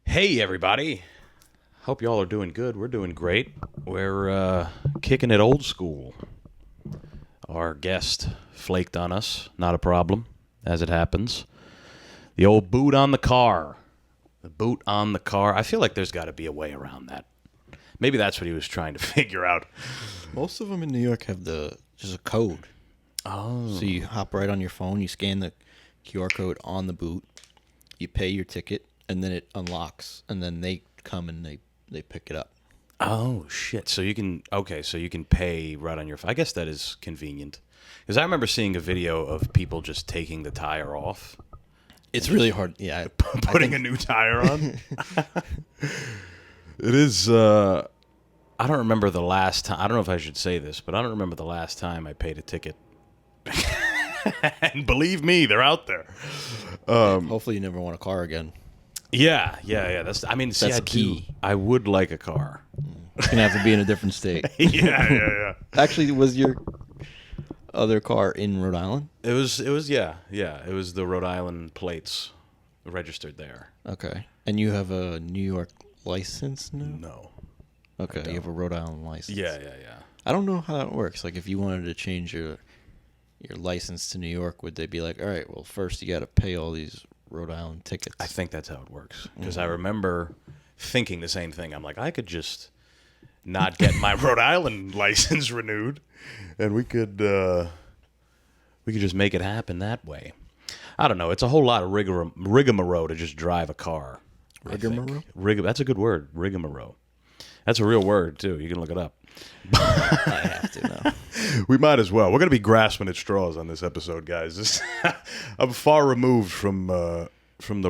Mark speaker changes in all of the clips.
Speaker 1: Hey, everybody. Hope y'all are doing good. We're doing great. We're kicking it old school. Our guest flaked on us. Not a problem, as it happens. The old boot on the car. The boot on the car. I feel like there's got to be a way around that. Maybe that's what he was trying to figure out.
Speaker 2: Most of them in New York have just a code.
Speaker 1: Oh.
Speaker 2: So you hop right on your phone, you scan the QR code on the boot, you pay your ticket, and then it unlocks, and then they come and they pick it up.
Speaker 1: Oh, shit. So you can pay right on your phone. I guess that is convenient. Because I remember seeing a video of people just taking the tire off.
Speaker 2: It's really hard. Yeah.
Speaker 1: Putting a new tire on. It is, I don't remember the last time. I don't know if I should say this, but I don't remember the last time I paid a ticket. And believe me, they're out there.
Speaker 2: Hopefully you never want a car again.
Speaker 1: Yeah. That's
Speaker 2: key.
Speaker 1: I would like a car.
Speaker 2: It's going to have to be in a different state.
Speaker 1: Yeah.
Speaker 2: Actually, was your other car in Rhode Island?
Speaker 1: It was, yeah. It was the Rhode Island plates registered there.
Speaker 2: Okay. And you have a New York license now?
Speaker 1: No.
Speaker 2: Okay, you have a Rhode Island license.
Speaker 1: Yeah.
Speaker 2: I don't know how that works. Like, if you wanted to change your license to New York, would they be like, all right, well, first you got to pay all these Rhode Island tickets?
Speaker 1: I think that's how it works. Because I remember thinking the same thing. I'm like, I could just not get my Rhode Island license renewed, and we could just make it happen that way. I don't know. It's a whole lot of rigmarole to just drive a car.
Speaker 2: Rigmarole?
Speaker 1: That's a good word. Rigmarole. That's a real word, too. You can look it up.
Speaker 2: I have to now.
Speaker 1: We might as well. We're going to be grasping at straws on this episode, guys. I'm far removed from the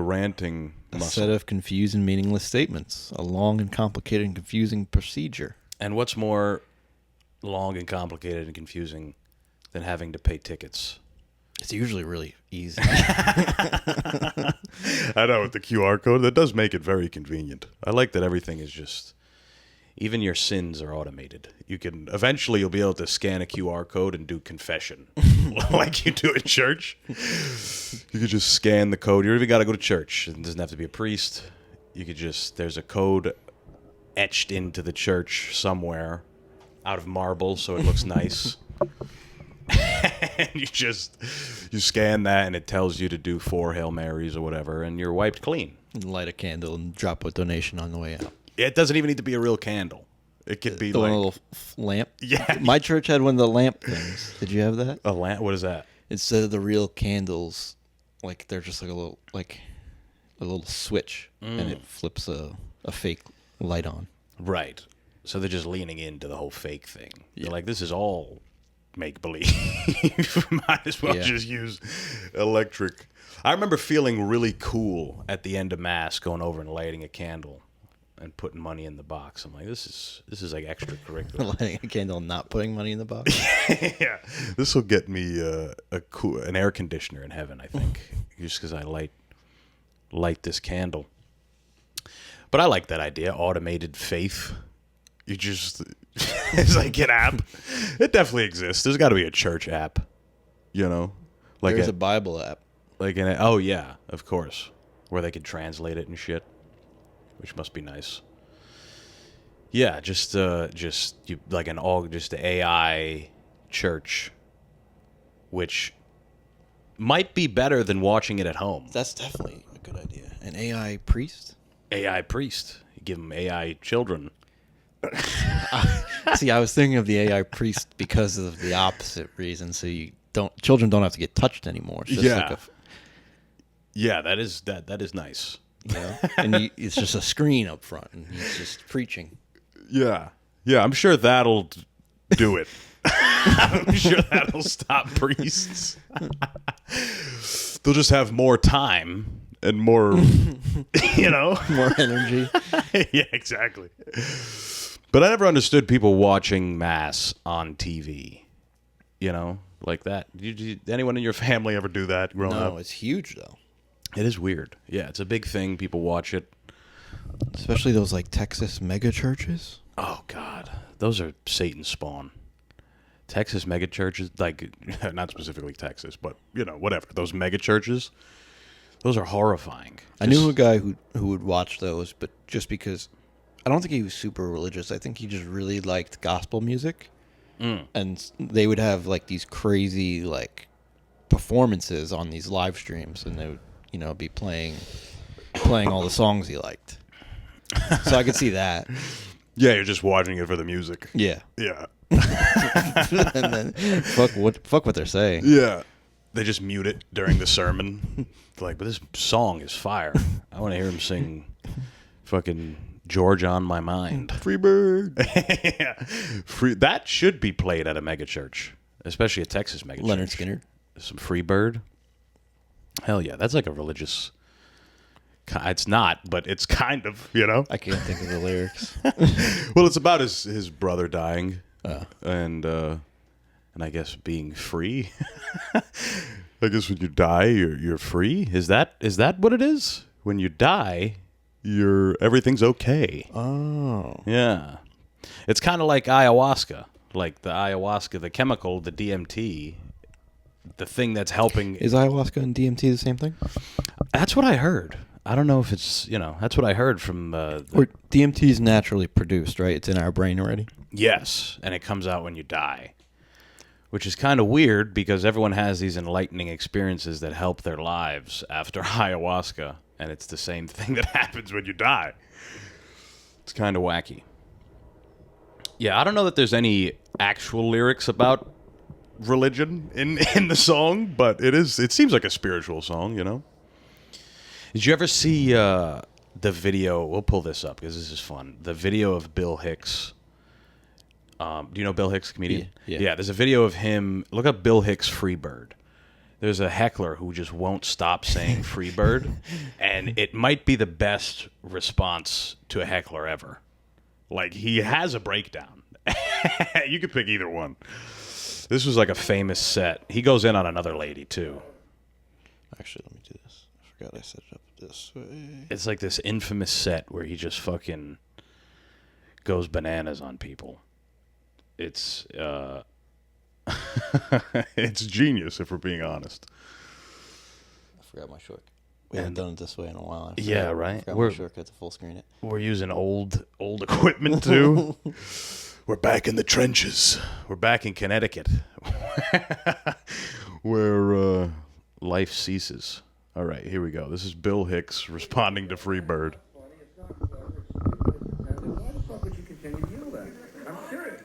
Speaker 1: ranting muscle.
Speaker 2: A set of confused and meaningless statements. A long and complicated and confusing procedure.
Speaker 1: And what's more long and complicated and confusing than having to pay tickets?
Speaker 2: It's usually really easy.
Speaker 1: I know, with the QR code, that does make it very convenient. I like that everything is just... Even your sins are automated. Eventually you'll be able to scan a QR code and do confession. Like you do at church. You could just scan the code. You don't even got to go to church. It doesn't have to be a priest. There's a code etched into the church somewhere out of marble so it looks nice. And you scan that and it tells you to do 4 Hail Marys or whatever and you're wiped clean.
Speaker 2: And light a candle and drop a donation on the way out.
Speaker 1: It doesn't even need to be a real candle. It could be
Speaker 2: one little lamp.
Speaker 1: Yeah.
Speaker 2: My church had one of the lamp things. Did you have that?
Speaker 1: A lamp? What is that?
Speaker 2: Instead of the real candles, like they're just like a little switch, and it flips a fake light on.
Speaker 1: Right. So they're just leaning into the whole fake thing.
Speaker 2: Yeah.
Speaker 1: They're like, this is all make believe. Might as well just use electric. I remember feeling really cool at the end of Mass, going over and lighting a candle. And putting money in the box. I'm like, this is like extracurricular.
Speaker 2: Lighting a candle and not putting money in the box?
Speaker 1: Yeah. This will get me an air conditioner in heaven, I think. Just because I light this candle. But I like that idea, automated faith. It's like an app. It definitely exists. There's got to be a church app, Like
Speaker 2: There's a Bible app.
Speaker 1: Oh, yeah, of course. Where they could translate it and shit. Which must be nice. Yeah, just the AI church, which might be better than watching it at home.
Speaker 2: That's definitely a good idea. An AI priest?
Speaker 1: AI priest. You give them AI children.
Speaker 2: See, I was thinking of the AI priest because of the opposite reason. So children don't have to get touched anymore. It's just
Speaker 1: that is nice.
Speaker 2: And it's just a screen up front, and he's just preaching.
Speaker 1: Yeah, I'm sure that'll do it. I'm sure that'll stop priests. They'll just have more time and more,
Speaker 2: more energy.
Speaker 1: Yeah, exactly. But I never understood people watching Mass on TV, like that. Did anyone in your family ever do that growing up?
Speaker 2: No, it's huge, though.
Speaker 1: It is weird. Yeah, it's a big thing. People watch it.
Speaker 2: Especially those, Texas mega churches.
Speaker 1: Oh, God. Those are Satan's spawn. Texas mega churches, not specifically Texas, but, whatever. Those mega churches, Those are horrifying.
Speaker 2: I knew a guy who would watch those, but just because I don't think he was super religious. I think he just really liked gospel music, and they would have like these crazy like performances on these live streams, and they would be playing all the songs he liked. So I could see that.
Speaker 1: Yeah, you're just watching it for the music.
Speaker 2: Yeah.
Speaker 1: Yeah.
Speaker 2: And then fuck what they're saying.
Speaker 1: Yeah. They just mute it during the sermon. Like, but this song is fire. I want to hear him sing fucking George on My Mind.
Speaker 2: Freebird.
Speaker 1: Yeah. That should be played at a megachurch, especially a Texas megachurch.
Speaker 2: Leonard Skinner.
Speaker 1: Some Freebird. Hell yeah. That's like a religious... It's not, but it's kind of,
Speaker 2: I can't think of the lyrics.
Speaker 1: Well, it's about his brother dying. And I guess being free. I guess when you die, you're free. Is that what it is? When you die, everything's okay.
Speaker 2: Oh.
Speaker 1: Yeah. It's kind of like ayahuasca. Like the ayahuasca, the chemical, the DMT, the thing that's helping.
Speaker 2: Is ayahuasca and DMT the same thing?
Speaker 1: That's what I heard. I don't know if it's, that's what I heard from...
Speaker 2: or DMT is naturally produced, right? It's in our brain already?
Speaker 1: Yes, and it comes out when you die. Which is kind of weird because everyone has these enlightening experiences that help their lives after ayahuasca, and it's the same thing that happens when you die. It's kind of wacky. Yeah, I don't know that there's any actual lyrics about religion in the song, but it seems like a spiritual song, Did you ever see the video? We'll pull this up because this is fun. The video of Bill Hicks. Do you know Bill Hicks, comedian? Yeah, there's a video of him. Look up Bill Hicks Freebird. There's a heckler who just won't stop saying Freebird, and it might be the best response to a heckler ever. Like, he has a breakdown. You could pick either one. This was like a famous set. He goes in on another lady, too.
Speaker 2: Actually, let me do this. I forgot I set it up this way.
Speaker 1: It's like this infamous set where he just fucking goes bananas on people. It's it's genius, if we're being honest.
Speaker 2: I forgot my shortcut. We haven't done it this way in a while.
Speaker 1: Yeah, right.
Speaker 2: I forgot my shortcut to full screen it.
Speaker 1: We're using old equipment too. We're back in the trenches. We're back in Connecticut, where life ceases. All right, here we go. This is Bill Hicks responding to Freebird.
Speaker 3: Why the fuck would you continue to yell that? I'm serious.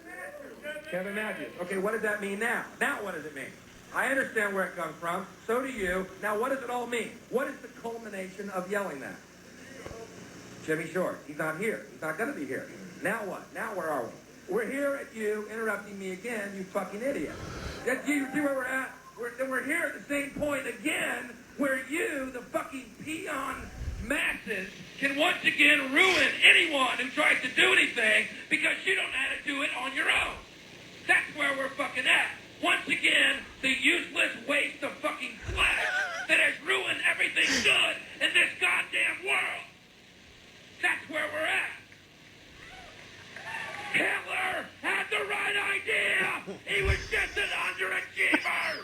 Speaker 3: Kevin Matthews. Okay, what does that mean now? Now what does it mean? I understand where it comes from. So do you. Now what does it all mean? What is the culmination of yelling that? Jimmy Short. He's not here. He's not going to be here. Now what? Now where are we? We're here at you interrupting me again, you fucking idiot. You see where we're at? We're here at the same point again where you, the fucking peon masses, can once again ruin anyone who tries to do anything because you don't know how to do it on your own. That's where we're fucking at. Once again, the useless waste of fucking flesh that has ruined everything good in this goddamn world. That's where we're at. Hitler had the right idea. He was just an underachiever.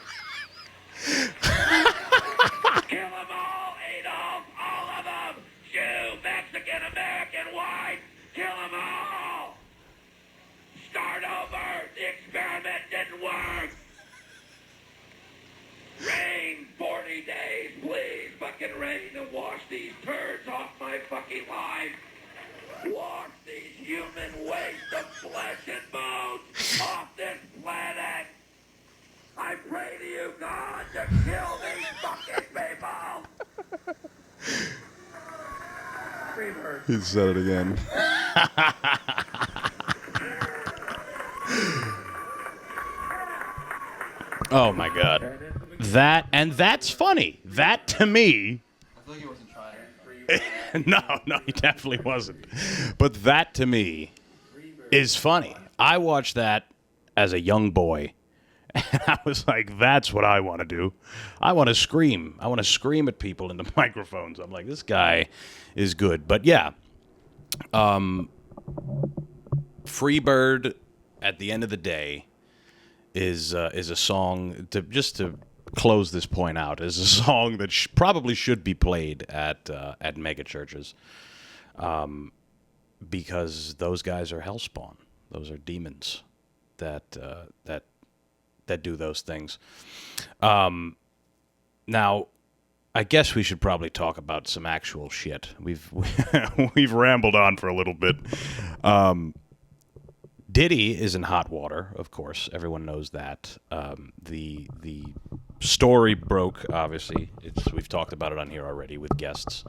Speaker 3: Kill them all, Adolf, all of them. Jew, Mexican, American, white. Kill them all. Start over. The experiment didn't work. Rain, 40 days, please. Fucking rain to wash these turds off my fucking life. Wash these human waste of flesh and bones off this planet. I pray to you, God, to kill these fucking people. Freebird.
Speaker 1: He said it again. Oh my God. That's funny. That to me.
Speaker 2: I feel like he wasn't trying.
Speaker 1: No, he definitely wasn't. But that to me is funny. I watched that as a young boy, and I was like, that's what I want to do. I want to scream. I want to scream at people into microphones. I'm like, this guy is good. But yeah, Freebird, at the end of the day, is a song to close this point out is a song that probably should be played at mega churches, because those guys are hellspawn. Those are demons that do those things. Now, I guess we should probably talk about some actual shit. We've rambled on for a little bit. Diddy is in hot water, of course. Everyone knows that. The story broke, obviously. We've talked about it on here already with guests.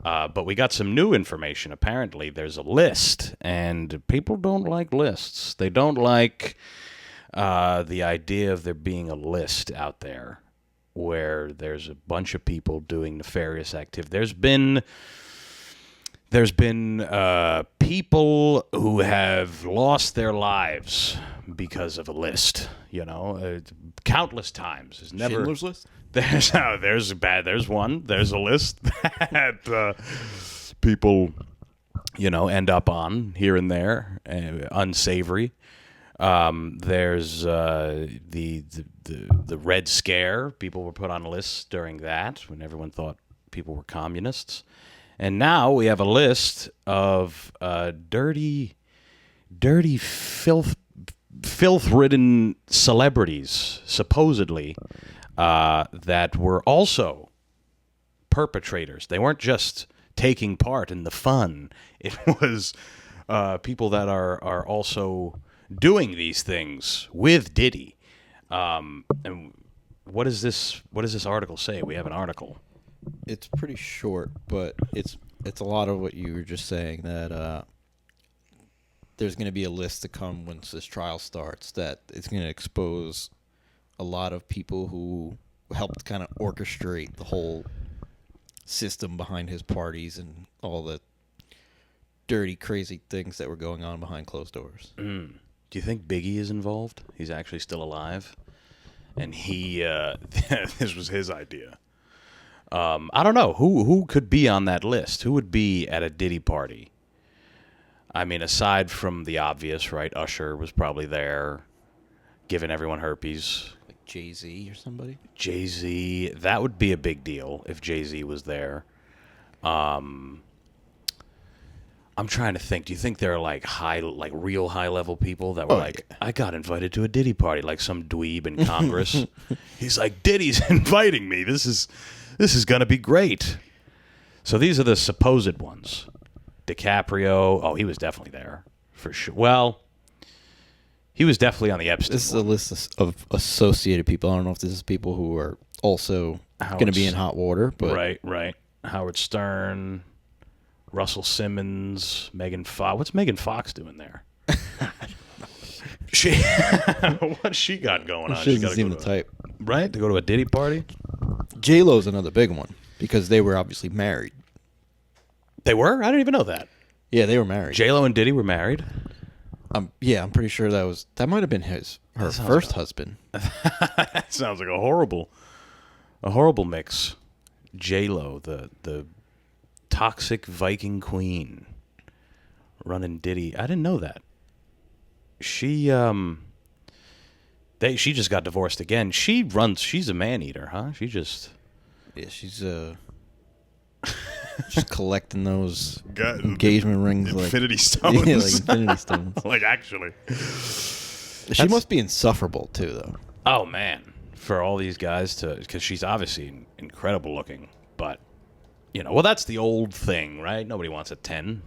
Speaker 1: But we got some new information. Apparently, there's a list, and people don't like lists. They don't like the idea of there being a list out there where there's a bunch of people doing nefarious activity. There's been people who have lost their lives because of a list. Countless times. There's never
Speaker 2: Schindler's List?
Speaker 1: There's one. There's a list that people, end up on here and there, unsavory. There's the Red Scare. People were put on lists during that when everyone thought people were communists. And now we have a list of dirty, filth-ridden celebrities, supposedly, that were also perpetrators. They weren't just taking part in the fun. It was people that are also doing these things with Diddy. And what does this article say? We have an article.
Speaker 2: It's pretty short, but it's a lot of what you were just saying, that there's going to be a list to come once this trial starts, that it's going to expose a lot of people who helped kind of orchestrate the whole system behind his parties and all the dirty, crazy things that were going on behind closed doors.
Speaker 1: Do you think Biggie is involved? He's actually still alive, and he this was his idea. I don't know who could be on that list. Who would be at a Diddy party? I mean, aside from the obvious, right? Usher was probably there, giving everyone herpes.
Speaker 2: Like Jay-Z or somebody?
Speaker 1: Jay-Z, that would be a big deal if Jay-Z was there. I'm trying to think. Do you think there are real high level people that were I got invited to a Diddy party, like some dweeb in Congress? He's like, Diddy's inviting me. This is gonna be great. So these are the supposed ones. DiCaprio. Oh, he was definitely there for sure. Well, he was definitely on the Epstein.
Speaker 2: This is a list of associated people. I don't know if this is people who are also going to be in hot water. But
Speaker 1: Right. Howard Stern, Russell Simmons, Megan Fox. What's Megan Fox doing there? What's she got going on?
Speaker 2: She doesn't seem the type.
Speaker 1: Right? To go to a Diddy party?
Speaker 2: J-Lo's another big one because they were obviously married.
Speaker 1: They were? I didn't even know that.
Speaker 2: Yeah, they were married.
Speaker 1: J-Lo and Diddy were married?
Speaker 2: Yeah, I'm pretty sure that might have been her first husband.
Speaker 1: That sounds like a horrible mix. J-Lo, the toxic Viking queen, running Diddy. I didn't know that. She just got divorced again. She's a man eater, huh? She's just collecting those engagement rings, infinity stones.
Speaker 2: Yeah, like infinity stones.
Speaker 1: Like, actually,
Speaker 2: she must be insufferable too, though.
Speaker 1: Oh man, for all these guys because she's obviously incredible looking, but well, that's the old thing, right? Nobody wants a 10.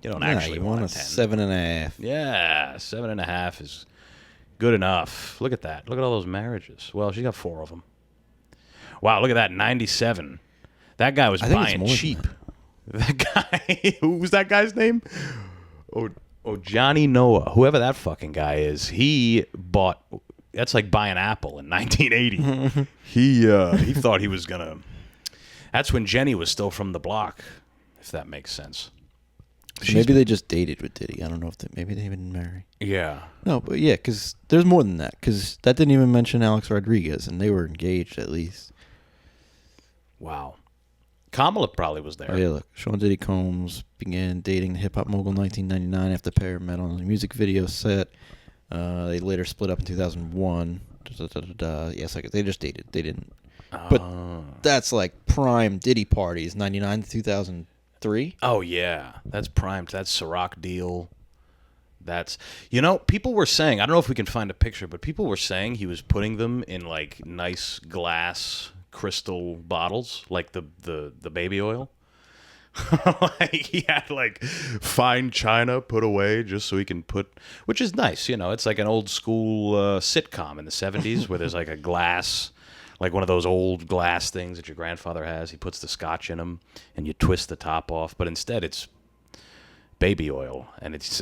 Speaker 1: You don't actually want a 10.
Speaker 2: 7.5.
Speaker 1: Yeah, 7.5 is good enough. Look at that. Look at all those marriages. Well, she got 4 of them. Wow, look at that. 97. That guy was buying cheap. That guy, who was that guy's name? Oh, Johnny Noah. Whoever that fucking guy is, he bought. That's like buying Apple in 1980. He thought he was gonna. That's when Jenny was still from the block, if that makes sense.
Speaker 2: So maybe they just dated with Diddy. I don't know if maybe they didn't marry.
Speaker 1: Yeah.
Speaker 2: No, but yeah, because there's more than that. Because that didn't even mention Alex Rodriguez, and they were engaged at least.
Speaker 1: Wow. Kamala probably was there.
Speaker 2: Oh, yeah, look. Sean Diddy Combs began dating the hip-hop mogul in 1999 after the pair met on a music video set. They later split up in 2001. Yes, they just dated. They didn't. But that's like prime Diddy parties, 99 to 2003.
Speaker 1: Oh yeah, that's primed. That's Ciroc deal. That's people were saying, I don't know if we can find a picture, but people were saying he was putting them in like nice glass crystal bottles, like the baby oil. Like he had like fine china put away just so he can put, which is nice. It's like an old school sitcom in the 70s where there's like a glass, like one of those old glass things that your grandfather has. He puts the scotch in them and you twist the top off, but instead it's baby oil, and it's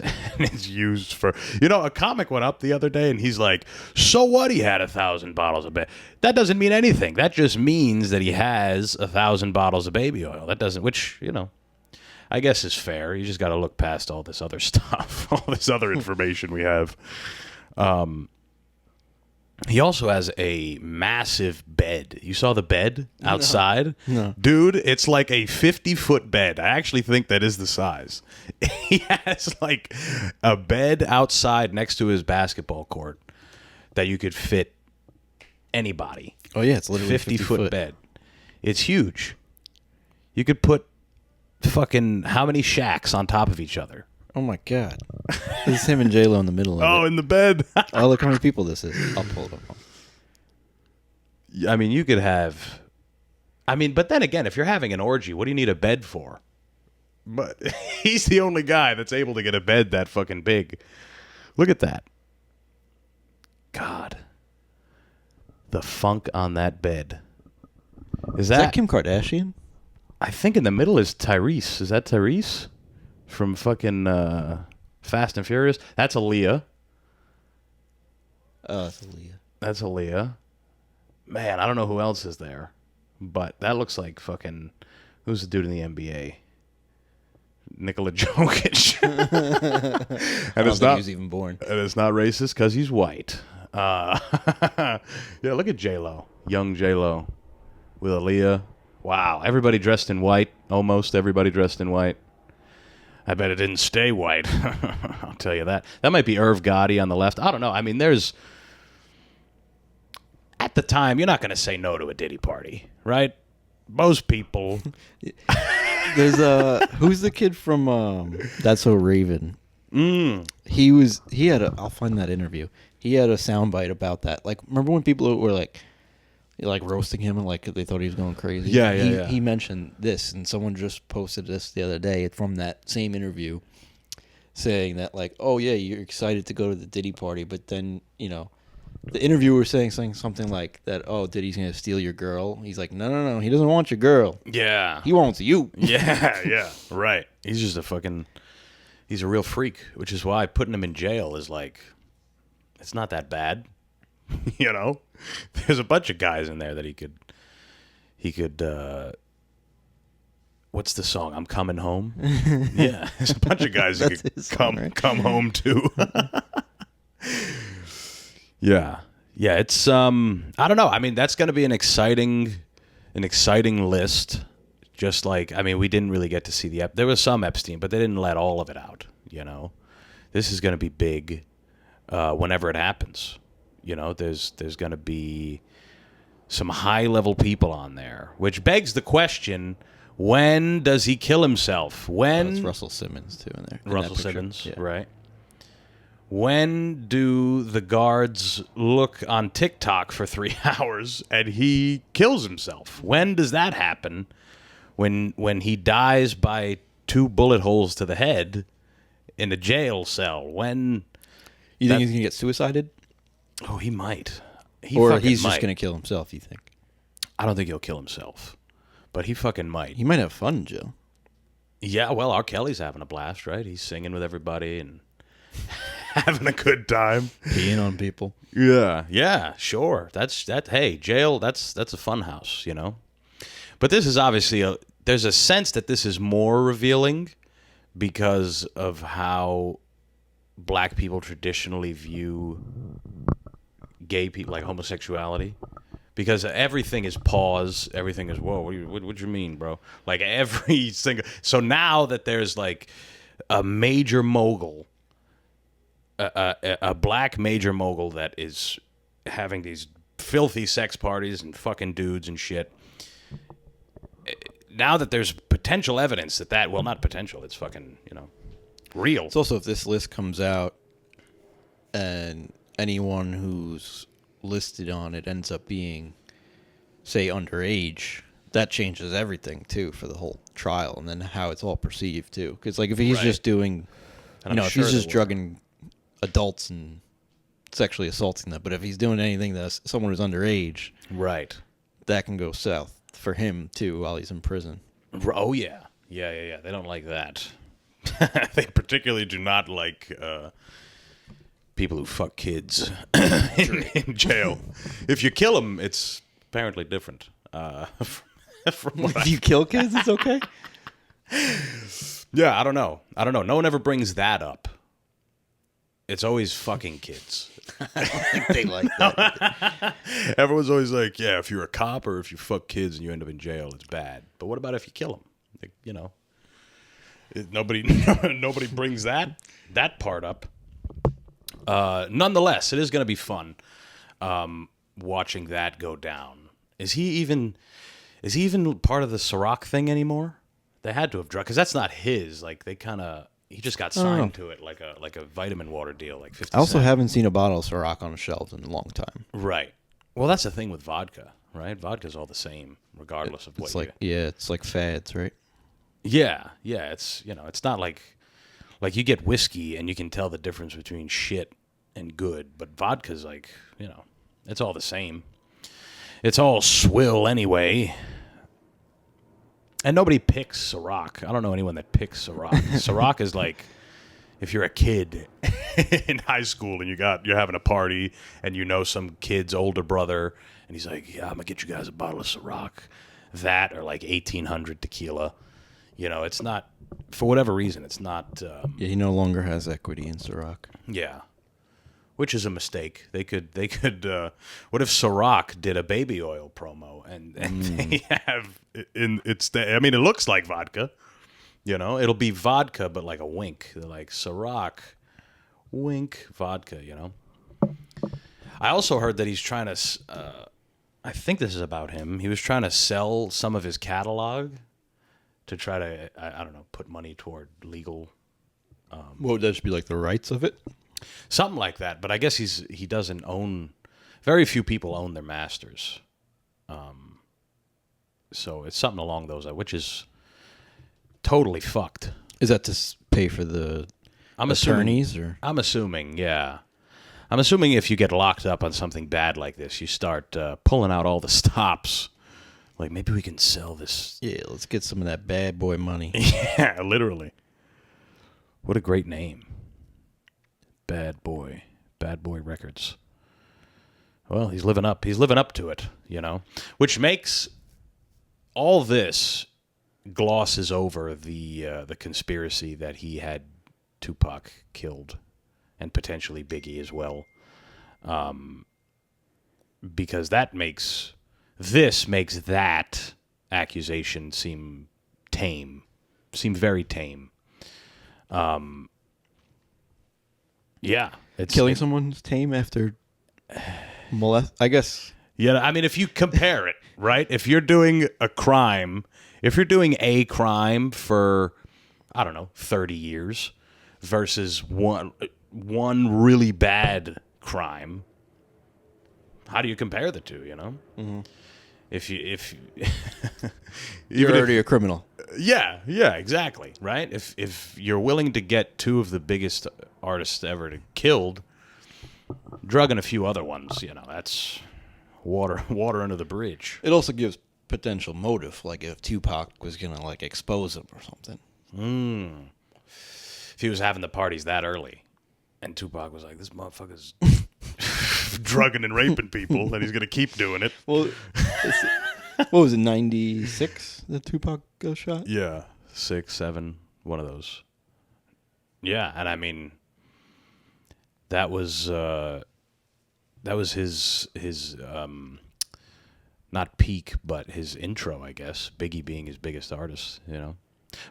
Speaker 1: used for, a comic went up the other day and he's like, so what, he had 1,000 bottles of baby. That doesn't mean anything. That just means that he has 1,000 bottles of baby oil. That doesn't, which I guess is fair. You just got to look past all this other stuff, all this other information we have. He also has a massive bed. You saw the bed outside?
Speaker 2: No.
Speaker 1: Dude, it's like a 50-foot bed. I actually think that is the size. He has like a bed outside next to his basketball court that you could fit anybody.
Speaker 2: Oh, yeah, it's literally
Speaker 1: 50-foot bed. It's huge. You could put fucking how many shacks on top of each other?
Speaker 2: Oh, my God. This is him and J-Lo in the middle of it.
Speaker 1: In the bed.
Speaker 2: Oh, look how many people this is. I'll pull it up.
Speaker 1: I mean, you could have... but then again, if you're having an orgy, what do you need a bed for? But he's the only guy that's able to get a bed that fucking big. Look at that. God. The funk on that bed. Is
Speaker 2: that Kim Kardashian?
Speaker 1: I think in the middle is Tyrese. Is that Tyrese? From fucking Fast and Furious. That's Aaliyah.
Speaker 2: Oh, that's Aaliyah.
Speaker 1: That's Aaliyah. Man, I don't know who else is there. But that looks like fucking... Who's the dude in the NBA? Nikola Jokic.
Speaker 2: I don't think he was even born.
Speaker 1: And it's not racist because he's white. Yeah, look at J-Lo. Young J-Lo. With Aaliyah. Wow. Everybody dressed in white. Almost everybody dressed in white. I bet it didn't stay white. I'll tell you that. That might be Irv Gotti on the left. I don't know. There's... At the time, you're not going to say no to a Diddy party, right? Most people...
Speaker 2: There's who's the kid from That's So Raven? He had I'll find that interview. He had a soundbite about that. Like, remember when people were like roasting him and like they thought he was going crazy?
Speaker 1: Yeah.
Speaker 2: He mentioned this, and someone just posted this the other day from that same interview, saying that like, oh yeah, you're excited to go to the Diddy party, but then the interviewer saying something like that. Oh, Diddy's gonna steal your girl. He's like, no, he doesn't want your girl.
Speaker 1: Yeah,
Speaker 2: he wants you.
Speaker 1: Yeah, right. He's just he's a real freak, which is why putting him in jail is like, it's not that bad. There's a bunch of guys in there that he could what's the song? I'm Coming Home. Yeah, there's a bunch of guys that could come home too. Yeah, it's I don't know. That's going to be an exciting list. Just like, we didn't really get to see there was some Epstein, but they didn't let all of it out, This is going to be big whenever it happens. There's going to be some high-level people on there, which begs the question, when does he kill himself? When?
Speaker 2: It's Russell Simmons, too, in there.
Speaker 1: Russell Simmons, yeah. Right. When do the guards look on TikTok for 3 hours and he kills himself? When does that happen? When he dies by 2 bullet holes to the head in a jail cell? When?
Speaker 2: You think he's going to get suicided?
Speaker 1: Oh, he might.
Speaker 2: Or he's just going to kill himself, you think?
Speaker 1: I don't think he'll kill himself. But he fucking might.
Speaker 2: He might have fun, Joe.
Speaker 1: Yeah, well, R. Kelly's having a blast, right? He's singing with everybody and... having a good time,
Speaker 2: peeing on people.
Speaker 1: Yeah, sure. Hey, jail. That's a fun house, But this is obviously there's a sense that this is more revealing because of how black people traditionally view gay people, like homosexuality. Because everything is pause, everything is whoa. What do you mean, bro? Like every single. So now that there's like a major mogul. A black major mogul that is having these filthy sex parties and fucking dudes and shit. Now that there's potential evidence that well, not potential, it's fucking, real.
Speaker 2: It's also, if this list comes out and anyone who's listed on it ends up being, say, underage, that changes everything, too, for the whole trial and then how it's all perceived, too. Because, like, if he's just doing, if he's just drugging adults and sexually assaulting them, but if he's doing anything that's someone who's underage,
Speaker 1: right,
Speaker 2: that can go south for him, too, while he's in prison.
Speaker 1: Oh, yeah. Yeah. They don't like that. They particularly do not like people who fuck kids in jail. If you kill them, it's apparently different.
Speaker 2: If you kill kids, it's okay?
Speaker 1: Yeah, I don't know. No one ever brings that up. It's always fucking kids.
Speaker 2: I don't think they like that.
Speaker 1: Everyone's always like, yeah, if you're a cop or if you fuck kids and you end up in jail, it's bad. But what about if you kill them? Nobody brings that part up. Nonetheless, it is going to be fun watching that go down. Is he even part of the Ciroc thing anymore? They had to have drugged, because that's not his. Like, he just got signed to it like a vitamin water deal, like 50
Speaker 2: I also
Speaker 1: cents.
Speaker 2: haven't seen a bottle of Ciroc on the shelves in a long time.
Speaker 1: Right. Well, that's the thing with vodka, right? Vodka's all the same, regardless of what
Speaker 2: It's like, it's like fads, right?
Speaker 1: Yeah. It's it's not like you get whiskey and you can tell the difference between shit and good, but vodka's like, it's all the same. It's all swill anyway. And nobody picks Ciroc. I don't know anyone that picks Ciroc. Ciroc is like, if you're a kid in high school and you're having a party and some kid's older brother and he's like, yeah, I'm going to get you guys a bottle of Ciroc. That or like 1800 tequila. It's not, for whatever reason, it's not.
Speaker 2: He no longer has equity in Ciroc.
Speaker 1: Yeah. Which is a mistake. They could. What if Ciroc did a baby oil promo and they have it looks like vodka. It'll be vodka, but like a wink. They're like Ciroc, wink vodka. I also heard that he's trying to. I think this is about him. He was trying to sell some of his catalog to try to, I don't know, put money toward legal.
Speaker 2: What would that just be, like the rights of it?
Speaker 1: Something like that, but I guess he doesn't own. Very few people own their masters, so it's something along those lines, which is totally fucked.
Speaker 2: Is that to pay for the attorneys, or?
Speaker 1: I'm assuming, yeah. I'm assuming if you get locked up on something bad like this, you start pulling out all the stops. Like, maybe we can sell this.
Speaker 2: Yeah, let's get some of that bad boy money.
Speaker 1: Yeah, literally. What a great name. Bad Boy Records. Well, he's living up to it, which makes all this glosses over the conspiracy that he had Tupac killed and potentially Biggie as well. Because that makes that accusation seem very tame. Yeah,
Speaker 2: Killing someone's tame after I guess.
Speaker 1: Yeah, I mean, if you compare it, right? If you're doing a crime for, I don't know, 30 years versus one really bad crime, how do you compare the two, Mm-hmm. If
Speaker 2: you're already a criminal.
Speaker 1: Yeah, exactly, right? If you're willing to get two of the biggest artists ever to killed, drugging a few other ones, that's water under the bridge.
Speaker 2: It also gives potential motive, like if Tupac was gonna like expose him or something.
Speaker 1: If he was having the parties that early, and Tupac was like, "This motherfucker's drugging and raping people, and he's gonna keep doing it."
Speaker 2: Well, what was it, 96 that Tupac got shot?
Speaker 1: Yeah, 6, 7, one of those. Yeah, and I mean, that was his not peak, but his intro, I guess. Biggie being his biggest artist,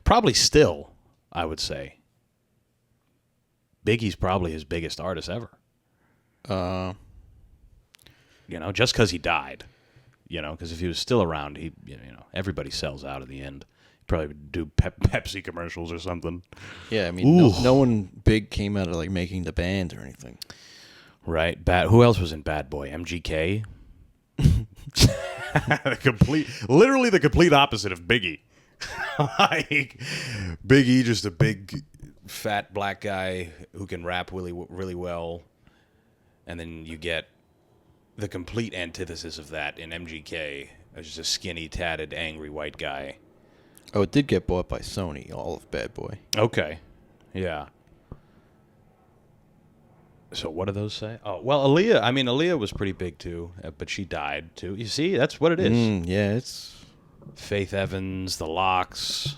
Speaker 1: Probably still, I would say. Biggie's probably his biggest artist ever. just because he died. Because if he was still around, everybody sells out at the end. He'd probably do Pepsi commercials or something.
Speaker 2: Yeah, I mean, no one big came out of like making the band or anything.
Speaker 1: Right. Who else was in Bad Boy? MGK? Literally the complete opposite of Biggie. Like, Biggie, just a big, fat black guy who can rap really, really well. And then you get the complete antithesis of that in MGK. Just a skinny, tatted, angry white guy.
Speaker 2: Oh, it did get bought by Sony, all of Bad Boy.
Speaker 1: Okay. Yeah. So what do those say? Oh, well, Aaliyah was pretty big too, but she died too. You see, that's what it is.
Speaker 2: Yeah, it's
Speaker 1: Faith Evans, The Lox.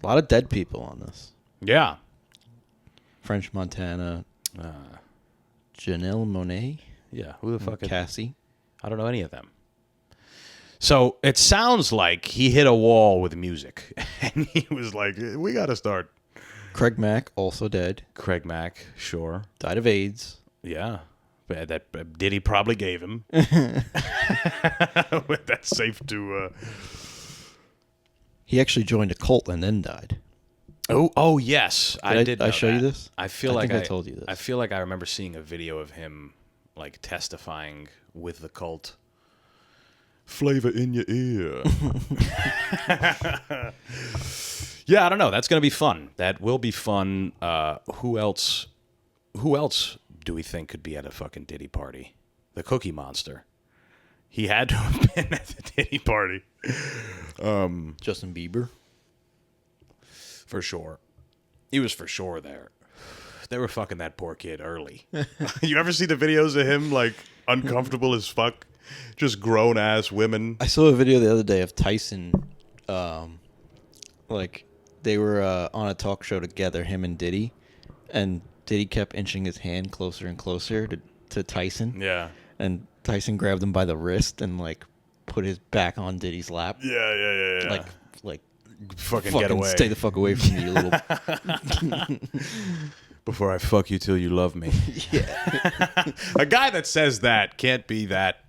Speaker 2: a lot of dead people on this.
Speaker 1: Yeah.
Speaker 2: French Montana, Janelle Monáe,
Speaker 1: Yeah. Who the fuck?
Speaker 2: Cassie.
Speaker 1: I don't know any of them. So it sounds like he hit a wall with music, and he was like, "We got to start."
Speaker 2: Craig Mack, also dead.
Speaker 1: Craig Mack, sure.
Speaker 2: Died of AIDS.
Speaker 1: Yeah. That Diddy probably gave him. That's safe to...
Speaker 2: He actually joined a cult and then died.
Speaker 1: Oh yes. I did know
Speaker 2: I show you
Speaker 1: that.
Speaker 2: this?
Speaker 1: I think
Speaker 2: I told you this.
Speaker 1: I feel like I remember seeing a video of him like testifying with the cult. Flavor in your ear. Yeah, I don't know. That's going to be fun. That will be fun. Who else do we think could be at a fucking Diddy party? The Cookie Monster. He had to have been at the Diddy party.
Speaker 2: Justin Bieber.
Speaker 1: For sure. He was for sure there. They were fucking that poor kid early. You ever see the videos of him, like, uncomfortable as fuck? Just grown-ass women.
Speaker 2: I saw a video the other day of Tyson, like, they were on a talk show together, him and Diddy, and Diddy kept inching his hand closer and closer to Tyson.
Speaker 1: Yeah.
Speaker 2: And Tyson grabbed him by the wrist and, like, put his back on Diddy's lap.
Speaker 1: Yeah.
Speaker 2: Like
Speaker 1: fucking get away.
Speaker 2: Stay the fuck away from me, you little...
Speaker 1: Before I fuck you till you love me.
Speaker 2: Yeah.
Speaker 1: A guy that says that can't be that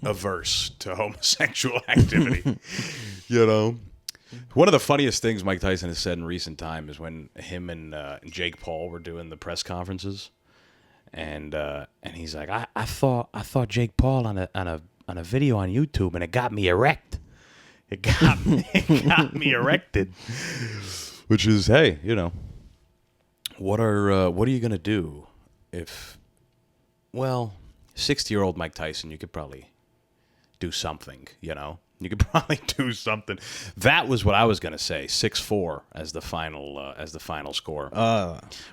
Speaker 1: averse to homosexual activity. One of the funniest things Mike Tyson has said in recent time is when him and Jake Paul were doing the press conferences, and he's like, I thought Jake Paul on a video on YouTube, and it got me erect. It got me erected. Which is, hey, what are you gonna do if, 60-year-old Mike Tyson, you could probably do something, You could probably do something. That was what I was gonna say. 6-4 as the final score.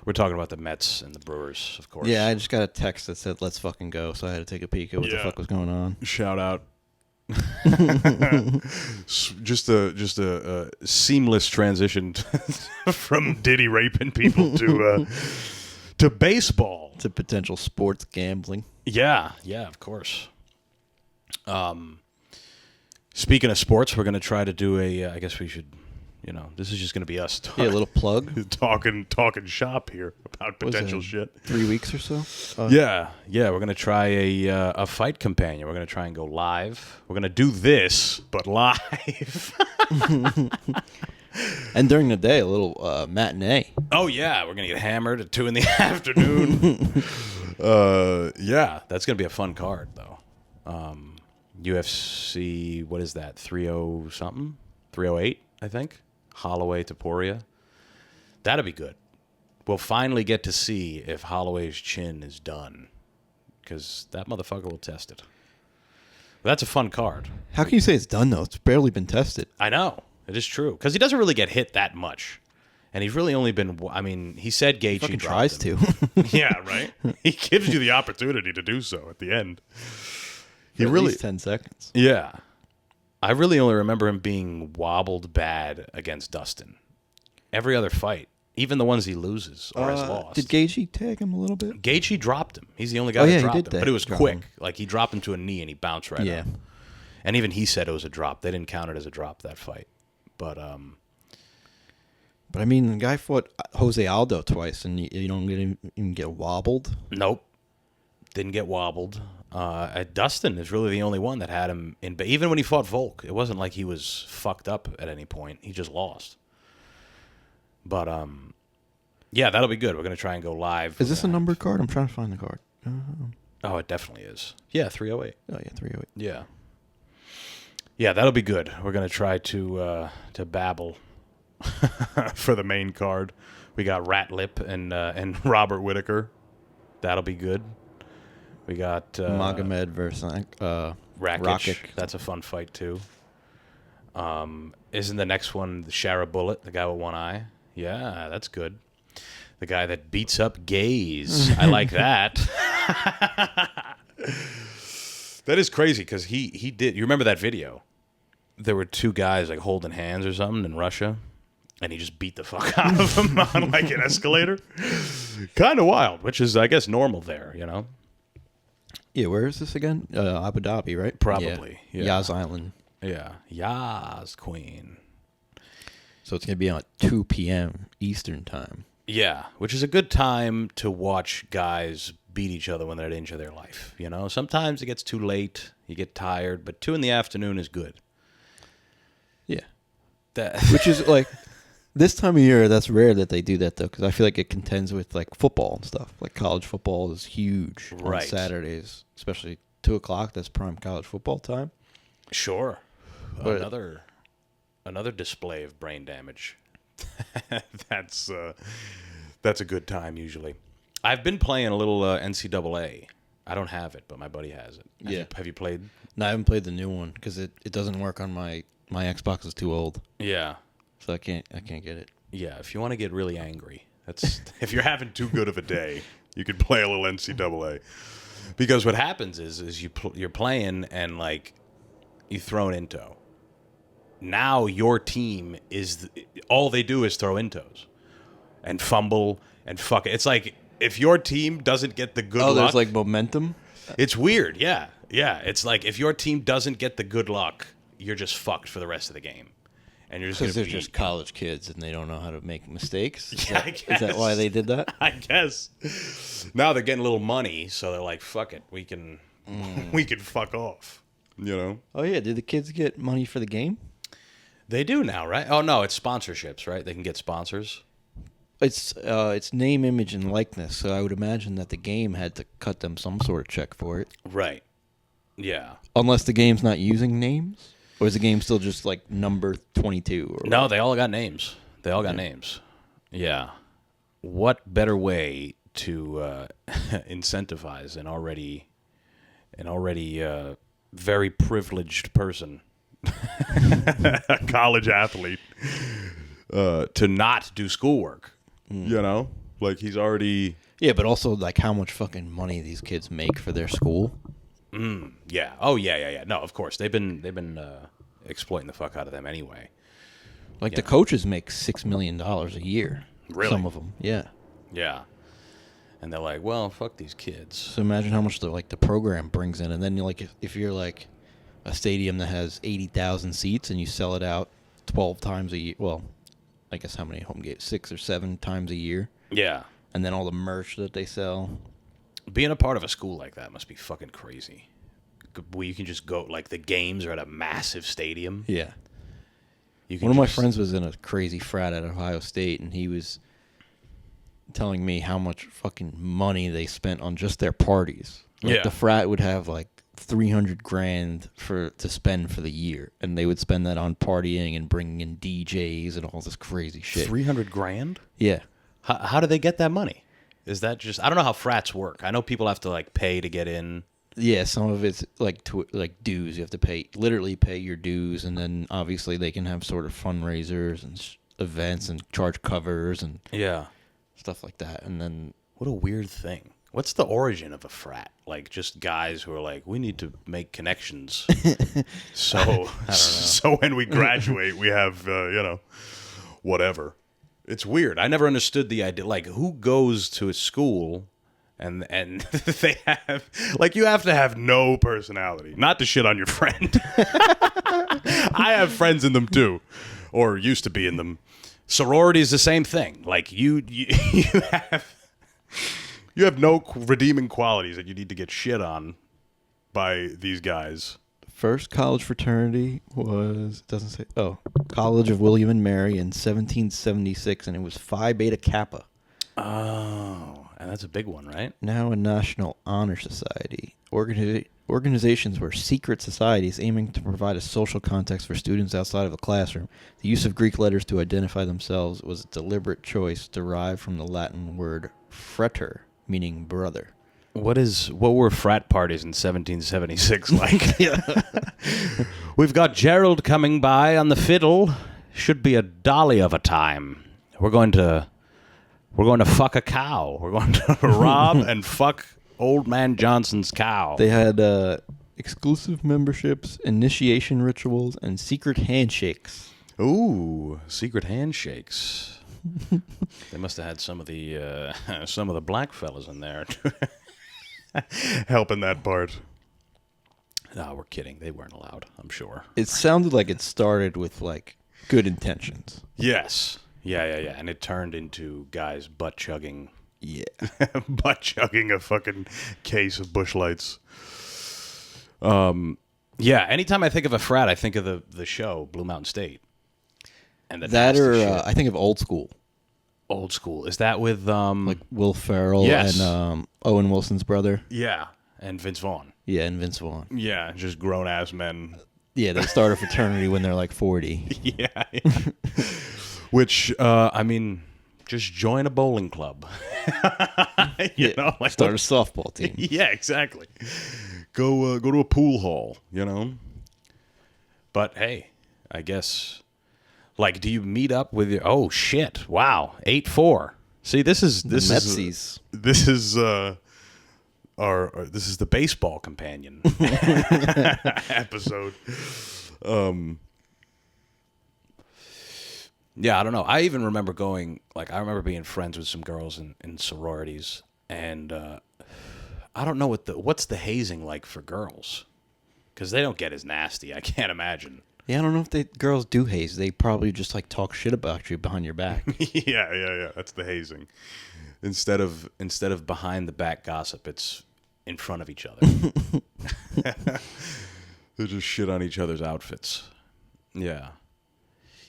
Speaker 1: We're talking about the Mets and the Brewers, of course.
Speaker 2: Yeah, I just got a text that said, let's fucking go, so I had to take a peek at what the fuck was going on.
Speaker 1: Shout out. just a seamless transition from Diddy raping people to baseball.
Speaker 2: To potential sports gambling.
Speaker 1: Yeah, of course. Speaking of sports, we're going to try to do I guess we should, this is just going to be us
Speaker 2: a little plug.
Speaker 1: talking shop here about potential shit.
Speaker 2: 3 weeks or so?
Speaker 1: Yeah, we're going to try a fight companion. We're going to try and go live. We're going to do this, but live.
Speaker 2: And during the day, a little matinee.
Speaker 1: Oh, yeah, we're going to get hammered at 2 in the afternoon. Yeah, that's going to be a fun card, though. UFC, what is that, 30 something? 308, I think? Holloway to Poirier. That'll be good. We'll finally get to see if Holloway's chin is done, because that motherfucker will test it. But that's a fun card.
Speaker 2: How can you say it's done, though? It's barely been tested.
Speaker 1: I know. It is true. Because he doesn't really get hit that much. And he's really only been, he said Gaethje
Speaker 2: tries
Speaker 1: him.
Speaker 2: to.
Speaker 1: Yeah, right? He gives you the opportunity to do so at the end. He
Speaker 2: At
Speaker 1: really
Speaker 2: least 10 seconds.
Speaker 1: Yeah. I really only remember him being wobbled bad against Dustin. Every other fight, even the ones he loses or has lost.
Speaker 2: Did Gaethje tag him a little bit?
Speaker 1: Gaethje dropped him. He's the only guy that dropped him. But it was
Speaker 2: drop
Speaker 1: quick.
Speaker 2: him.
Speaker 1: Like, he dropped him to a knee and he bounced right up. And even he said it was a drop. They didn't count it as a drop, that fight. But
Speaker 2: I mean, the guy fought Jose Aldo twice, and you don't even get wobbled.
Speaker 1: Nope. Didn't get wobbled. Dustin is really the only one that had him in. But even when he fought Volk, it wasn't like he was fucked up at any point. He just lost. But yeah, that'll be good. We're gonna try and go live.
Speaker 2: Is this a numbered card? I'm trying to find the card.
Speaker 1: Oh, it definitely is. Yeah, 308.
Speaker 2: Oh yeah, 308.
Speaker 1: Yeah. Yeah, that'll be good. We're gonna try to babble for the main card. We got Ratlip and Robert Whitaker. That'll be good. We got
Speaker 2: Magomed versus
Speaker 1: Rakic. That's a fun fight too. Isn't the next one Shara Bullet, the guy with one eye? Yeah, that's good. The guy that beats up gays. I like that. That is crazy because he did. You remember that video? There were two guys like holding hands or something in Russia, and he just beat the fuck out of them on like an escalator. Kind of wild, which is I guess normal there, you know.
Speaker 2: Yeah, where is this again? Abu Dhabi, right?
Speaker 1: Probably.
Speaker 2: Yeah.
Speaker 1: Yeah.
Speaker 2: Yas Island.
Speaker 1: Yeah. Yas Queen.
Speaker 2: So it's going to be on at 2 p.m. Eastern time.
Speaker 1: Yeah, which is a good time to watch guys beat each other when they're at the end of their life. You know, sometimes it gets too late, you get tired, but 2 in the afternoon is good.
Speaker 2: Yeah.
Speaker 1: Which
Speaker 2: is like, this time of year, that's rare that they do that, though, because I feel like it contends with, like, football and stuff. Like, college football is huge on Saturdays, especially 2 o'clock. That's prime college football time.
Speaker 1: Sure.
Speaker 2: But
Speaker 1: Another display of brain damage. That's a good time usually. I've been playing a little NCAA. I don't have it, but my buddy has it. Have you played?
Speaker 2: No, I haven't played the new one because it doesn't work on my Xbox. Is too old.
Speaker 1: Yeah.
Speaker 2: So I can't get it.
Speaker 1: Yeah, if you want to get really angry, if you're having too good of a day, you could play a little NCAA. Because what happens is you're playing and like you throw an into. Now your team all they do is throw intos and fumble and fuck it. It's like if your team doesn't get the good luck.
Speaker 2: Oh, there's like momentum?
Speaker 1: It's weird, yeah. Yeah, it's like if your team doesn't get the good luck, you're just fucked for the rest of the game. And you're just
Speaker 2: because they're just college kids and they don't know how to make mistakes.
Speaker 1: I guess.
Speaker 2: Is that why they did that?
Speaker 1: I guess. Now they're getting a little money, so they're like, "Fuck it, we can fuck off." You know?
Speaker 2: Oh yeah, did the kids get money for the game?
Speaker 1: They do now, right? Oh no, it's sponsorships, right? They can get sponsors.
Speaker 2: It's name, image, and likeness. So I would imagine that the game had to cut them some sort of check for it.
Speaker 1: Right. Yeah.
Speaker 2: Unless the game's not using names, or is the game still just like number 22? Or
Speaker 1: no, they all got names. They all got names. Yeah. What better way to incentivize an already very privileged person, a college athlete, to not do schoolwork? You know, like he's already.
Speaker 2: Yeah, but also like how much fucking money these kids make for their school.
Speaker 1: Yeah. Oh yeah. No, of course they've been exploiting the fuck out of them anyway.
Speaker 2: Like the coaches make $6 million a year.
Speaker 1: Really?
Speaker 2: Some of them. Yeah.
Speaker 1: Yeah. And they're like, well, fuck these kids.
Speaker 2: So imagine how much the program brings in, and then if you're like a stadium that has 80,000 seats and you sell it out 12 times a year. Well, I guess how many home games? 6 or 7 times a year.
Speaker 1: Yeah.
Speaker 2: And then all the merch that they sell.
Speaker 1: Being a part of a school like that must be fucking crazy. Where you can just go, like the games are at a massive stadium.
Speaker 2: Yeah. One of my friends was in a crazy frat at Ohio State, and he was telling me how much fucking money they spent on just their parties. Like the frat would have like $300,000 to spend for the year, and they would spend that on partying and bringing in DJs and all this crazy shit.
Speaker 1: $300,000?
Speaker 2: Yeah.
Speaker 1: How do they get that money? Is that just? I don't know how frats work. I know people have to like pay to get in.
Speaker 2: Yeah, some of it's like dues. You have to literally pay your dues, and then obviously they can have sort of fundraisers and events and charge covers and stuff like that. And then
Speaker 1: what a weird thing. What's the origin of a frat? Like just guys who are like, we need to make connections. So I don't know. So when we graduate, we have whatever. It's weird. I never understood the idea. Like who goes to a school and they have like you have to have no personality, not to shit on your friend. I have friends in them too, or used to be in them. Sorority is the same thing. Like you have no redeeming qualities that you need to get shit on by these guys.
Speaker 2: First college fraternity was, doesn't say, College of William and Mary in 1776, and it was Phi Beta Kappa.
Speaker 1: Oh, and that's a big one, right?
Speaker 2: Now a National Honor Society. Organizations were secret societies aiming to provide a social context for students outside of the classroom. The use of Greek letters to identify themselves was a deliberate choice derived from the Latin word frater, meaning brother.
Speaker 1: What were frat parties in 1776 like? We've got Gerald coming by on the fiddle. Should be a dolly of a time. We're going to fuck a cow. We're going to rob and fuck Old Man Johnson's cow.
Speaker 2: They had exclusive memberships, initiation rituals, and secret handshakes.
Speaker 1: Ooh, secret handshakes. They must have had some of the black fellas in there helping that part. No, we're kidding. They weren't allowed, I'm sure.
Speaker 2: It sounded like it started with, like, good intentions.
Speaker 1: Yes. Yeah. And it turned into guys butt chugging.
Speaker 2: Yeah.
Speaker 1: Butt chugging a fucking case of Busch Lights. Yeah, anytime I think of a frat, I think of the show, Blue Mountain State. And
Speaker 2: that or I think of Old School.
Speaker 1: Old School. Is that with...
Speaker 2: like Will Ferrell and Owen Wilson's brother?
Speaker 1: Yeah, and Vince Vaughn.
Speaker 2: Yeah, and Vince Vaughn.
Speaker 1: Yeah, just grown-ass men.
Speaker 2: Yeah, they start a fraternity when they're like 40.
Speaker 1: Yeah. Which, I mean, just join a bowling club. you know, like
Speaker 2: start a softball team.
Speaker 1: Yeah, exactly. Go to a pool hall, you know? But, hey, I guess... Like, do you meet up with your... Oh, shit. Wow. 8-4. See, this is the baseball companion episode. Yeah, I don't know. I even remember going... Like, I remember being friends with some girls in sororities, and I don't know what's the hazing like for girls, because they don't get as nasty. I can't imagine.
Speaker 2: Yeah, I don't know if girls do haze. They probably just like talk shit about you behind your back.
Speaker 1: Yeah. That's the hazing. Instead of behind the back gossip, it's in front of each other. They just shit on each other's outfits. Yeah.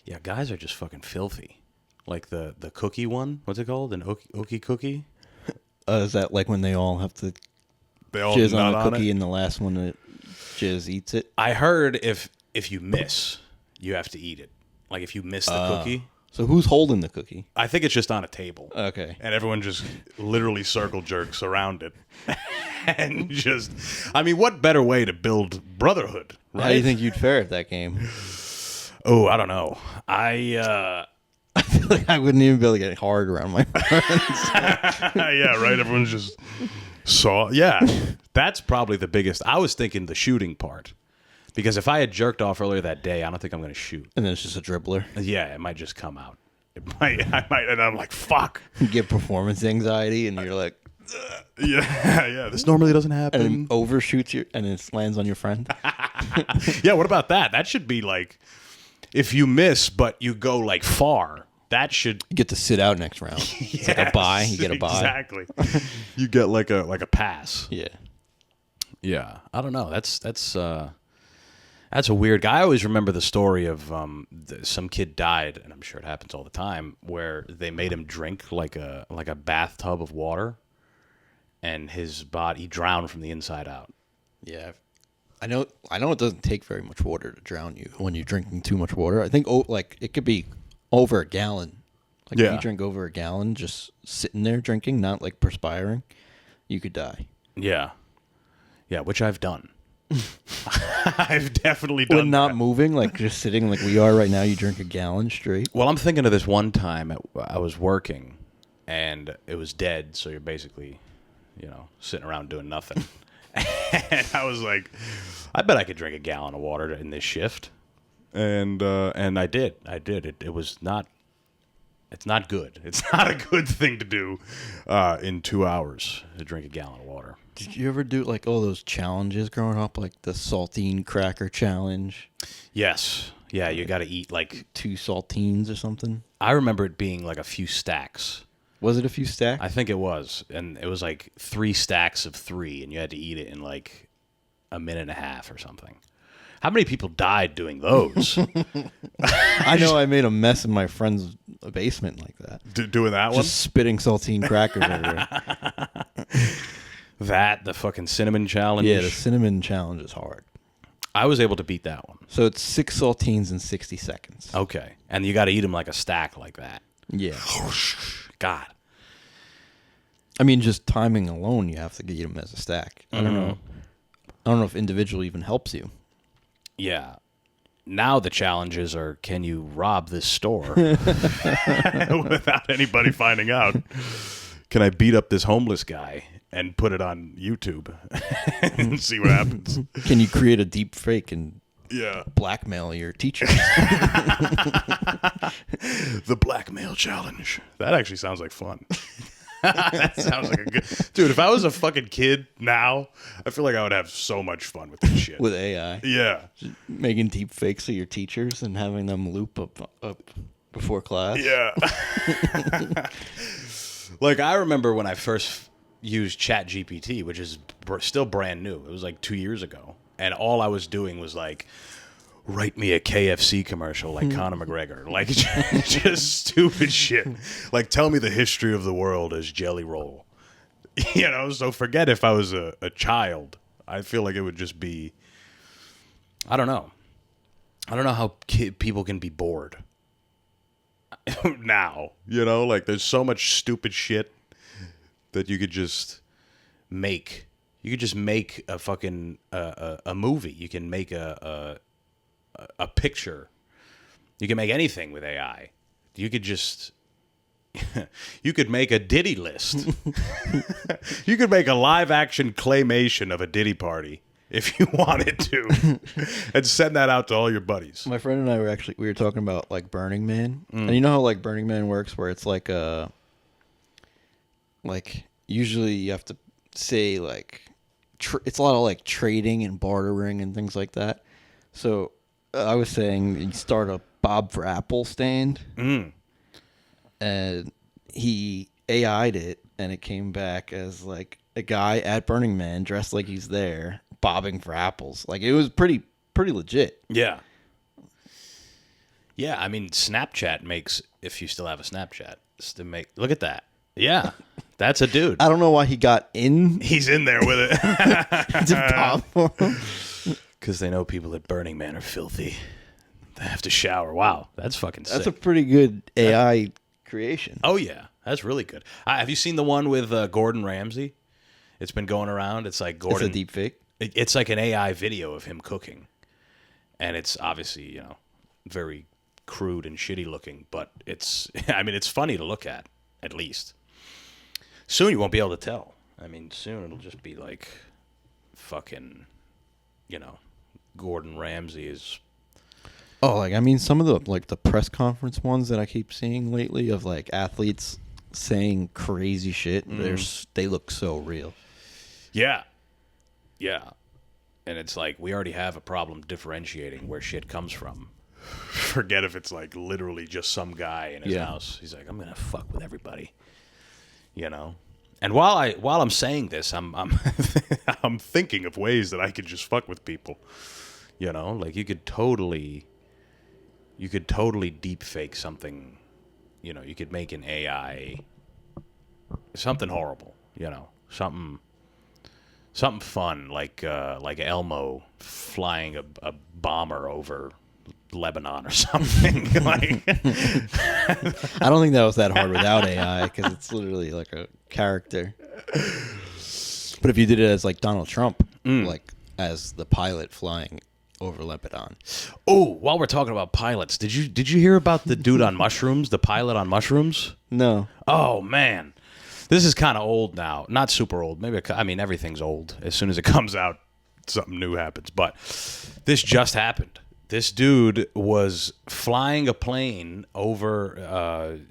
Speaker 1: Yeah, guys are just fucking filthy. Like the cookie one. What's it called? An okie cookie?
Speaker 2: Is that like when they all have to jizz on a cookie and the last one that jizz eats it?
Speaker 1: I heard if you miss, you have to eat it. Like if you miss the cookie.
Speaker 2: So who's holding the cookie?
Speaker 1: I think it's just on a table.
Speaker 2: Okay.
Speaker 1: And everyone just literally circle jerks around it. And just, I mean, what better way to build brotherhood, right?
Speaker 2: How do you think you'd fare at that game?
Speaker 1: Oh, I don't know. I
Speaker 2: feel like I wouldn't even be able to get hard around my friends.
Speaker 1: Yeah, right? Everyone's just yeah. That's probably the biggest. I was thinking the shooting part. Because if I had jerked off earlier that day, I don't think I'm going to shoot.
Speaker 2: And then it's just a dribbler.
Speaker 1: Yeah, it might just come out. I might, and I'm like, fuck.
Speaker 2: You get performance anxiety, and you're like,
Speaker 1: yeah. This normally doesn't happen.
Speaker 2: And it overshoots you, and it lands on your friend.
Speaker 1: Yeah, what about that? That should be like, if you miss, but you go like far, that should...
Speaker 2: You get to sit out next round. It's yes, like a bye. You get a bye.
Speaker 1: Exactly. You get like a pass.
Speaker 2: Yeah.
Speaker 1: Yeah. I don't know. That's a weird guy. I always remember the story of some kid died, and I'm sure it happens all the time, where they made him drink like a bathtub of water, and he drowned from the inside out.
Speaker 2: Yeah, I know it doesn't take very much water to drown you when you're drinking too much water. I think like it could be over a gallon. Like if you drink over a gallon, just sitting there drinking, not like perspiring, you could die.
Speaker 1: Yeah, which I've done. I've definitely done
Speaker 2: when not moving, like just sitting like we are right now, you drink a gallon straight.
Speaker 1: Well, I'm thinking of this one time I was working and it was dead, so you're basically, sitting around doing nothing. And I was like, I bet I could drink a gallon of water in this shift. And I did. It was not... It's not good. It's not a good thing to do in 2 hours, to drink a gallon of water.
Speaker 2: Did you ever do like all those challenges growing up, like the saltine cracker challenge?
Speaker 1: Yes. Yeah, you got to eat like
Speaker 2: 2 saltines or something.
Speaker 1: I remember it being like a few stacks.
Speaker 2: Was it a few stacks?
Speaker 1: I think it was. And it was like 3 stacks of 3, and you had to eat it in like, a minute and a half or something. How many people died doing those?
Speaker 2: I know I made a mess in my friend's basement like that.
Speaker 1: Doing that one?
Speaker 2: Just spitting saltine crackers everywhere.
Speaker 1: That, the fucking cinnamon challenge.
Speaker 2: Yeah, the cinnamon challenge is hard.
Speaker 1: I was able to beat that one.
Speaker 2: So it's 6 saltines in 60 seconds.
Speaker 1: Okay. And you got to eat them like a stack like that.
Speaker 2: Yeah.
Speaker 1: God.
Speaker 2: I mean, just timing alone, you have to eat them as a stack. I don't know. I don't know if individual even helps you.
Speaker 1: Yeah. Now the challenges are, can you rob this store without anybody finding out? Can I beat up this homeless guy and put it on YouTube and see what happens?
Speaker 2: Can you create a deep fake and
Speaker 1: Yeah.
Speaker 2: blackmail your teachers?
Speaker 1: The blackmail challenge. That actually sounds like fun. That sounds like a good... Dude, if I was a fucking kid now, I feel like I would have so much fun with this shit.
Speaker 2: With AI.
Speaker 1: Yeah.
Speaker 2: Making deep fakes of your teachers and having them loop up before class.
Speaker 1: Yeah. Like, I remember when I first used ChatGPT, which is still brand new. It was like 2 years ago. And all I was doing was like, write me a KFC commercial like Conor McGregor. Like, just stupid shit. Like, tell me the history of the world as Jelly Roll. You know, so forget if I was a child. I feel like it would just be... I don't know. I don't know how people can be bored. Now. You know, like, there's so much stupid shit that you could just make. You could just make a fucking... a movie. You can make a picture. You can make anything with AI. You could just... you could make a Diddy list. You could make a live-action claymation of a Diddy party if you wanted to, and send that out to all your buddies.
Speaker 2: My friend and I we were talking about like Burning Man, and you know how like Burning Man works, where it's like usually you have to say like it's a lot of like trading and bartering and things like that. So I was saying you start a Bob for Apple stand. And he AI'd it, and it came back as like a guy at Burning Man dressed like he's there, bobbing for apples. Like, it was pretty legit.
Speaker 1: Yeah. Yeah, I mean, Snapchat makes, if you still have a Snapchat, look at that. Yeah, that's a dude.
Speaker 2: I don't know why he got in.
Speaker 1: He's in there with it.
Speaker 2: To bob for him.
Speaker 1: Because they know people at Burning Man are filthy. They have to shower. Wow, that's fucking sick.
Speaker 2: That's a pretty good AI creation.
Speaker 1: Oh, yeah. That's really good. Have you seen the one with Gordon Ramsay? It's been going around. It's like Gordon.
Speaker 2: It's a deep fake?
Speaker 1: It's like an AI video of him cooking. And it's obviously, you know, very crude and shitty looking. But it's, I mean, it's funny to look at least. Soon you won't be able to tell. I mean, soon it'll just be like fucking, you know, Gordon Ramsay is...
Speaker 2: Oh, like, I mean, some of the press conference ones that I keep seeing lately of like athletes saying crazy shit, they look so real.
Speaker 1: Yeah. Yeah. And it's like, we already have a problem differentiating where shit comes from. Forget if it's like literally just some guy in his house. He's like, I'm going to fuck with everybody. You know? And while I'm saying this, I'm I'm thinking of ways that I could just fuck with people. You know, like you could totally deep fake something. You know, you could make an AI something horrible, you know, something fun like Elmo flying a bomber over Lebanon or something. Like,
Speaker 2: I don't think that was that hard without AI, because it's literally like a character. But if you did it as like Donald Trump, like as the pilot flying over Lebanon.
Speaker 1: Oh, while we're talking about pilots, did you hear about the dude on mushrooms, the pilot on mushrooms?
Speaker 2: No.
Speaker 1: Oh man, this is kind of old now. Not super old. Maybe I mean everything's old. As soon as it comes out, something new happens. But this just happened. This dude was flying a plane over,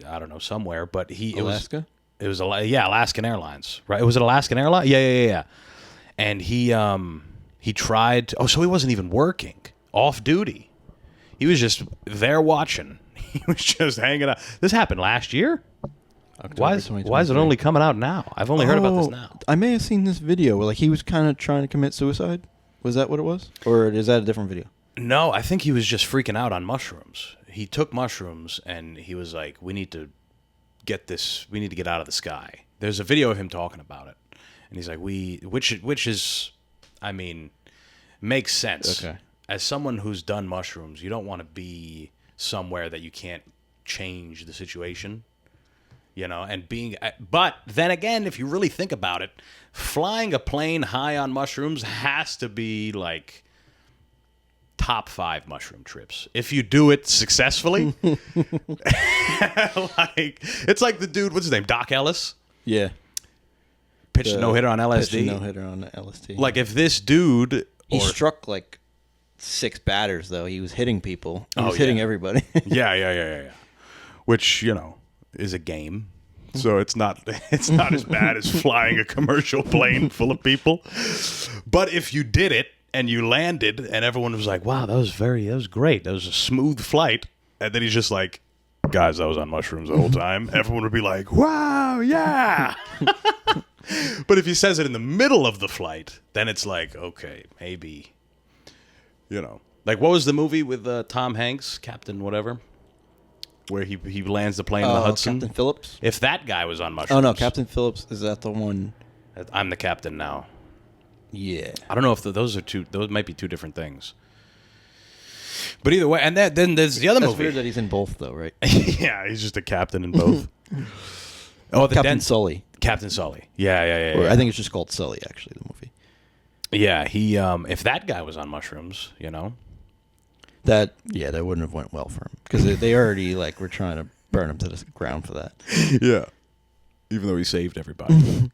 Speaker 1: I don't know, somewhere, but
Speaker 2: Alaska?
Speaker 1: It was Alaskan Airlines, right? Was it Alaskan Airlines? Yeah. And he tried. So he wasn't even working, off duty. He was just there watching. He was just hanging out. This happened last year. Why is it only coming out now? I've only heard about this now.
Speaker 2: I may have seen this video where like he was kind of trying to commit suicide. Was that what it was? Or is that a different video?
Speaker 1: No, I think he was just freaking out on mushrooms. He took mushrooms and he was like, we need to get out of the sky. There's a video of him talking about it. And he's like, which is, I mean, makes sense.
Speaker 2: Okay.
Speaker 1: As someone who's done mushrooms, you don't want to be somewhere that you can't change the situation. You know, but then again, if you really think about it, flying a plane high on mushrooms has to be like top 5 mushroom trips. If you do it successfully, it's like the dude, what's his name? Doc Ellis?
Speaker 2: Yeah.
Speaker 1: Pitched a no-hitter on LSD.
Speaker 2: Pitched a no-hitter on LSD.
Speaker 1: Like if this dude...
Speaker 2: He struck like 6 batters, though. He was hitting people. He was hitting everybody.
Speaker 1: Yeah. Which, you know, is a game. So it's not as bad as flying a commercial plane full of people. But if you did it and you landed and everyone was like, wow, that was great. That was a smooth flight. And then he's just like, guys, I was on mushrooms the whole time. Everyone would be like, wow, yeah. But if he says it in the middle of the flight, then it's like, okay, maybe, you know. Like, what was the movie with Tom Hanks, Captain whatever? Where he lands the plane in the Hudson.
Speaker 2: Captain Phillips?
Speaker 1: If that guy was on mushrooms.
Speaker 2: Oh, no, Captain Phillips, is that the one?
Speaker 1: I'm the captain now.
Speaker 2: Yeah.
Speaker 1: I don't know if those might be 2 different things. But either way, and then there's the other
Speaker 2: That's
Speaker 1: movie.
Speaker 2: weird that he's in both, though, right?
Speaker 1: Yeah, he's just a captain in both.
Speaker 2: Captain Sully.
Speaker 1: Captain Sully. Yeah.
Speaker 2: Or I think it's just called Sully, actually, the movie.
Speaker 1: Yeah, he if that guy was on mushrooms, you know.
Speaker 2: That wouldn't have went well for him because they already were trying to burn him to the ground for that.
Speaker 1: Yeah, even though he saved everybody.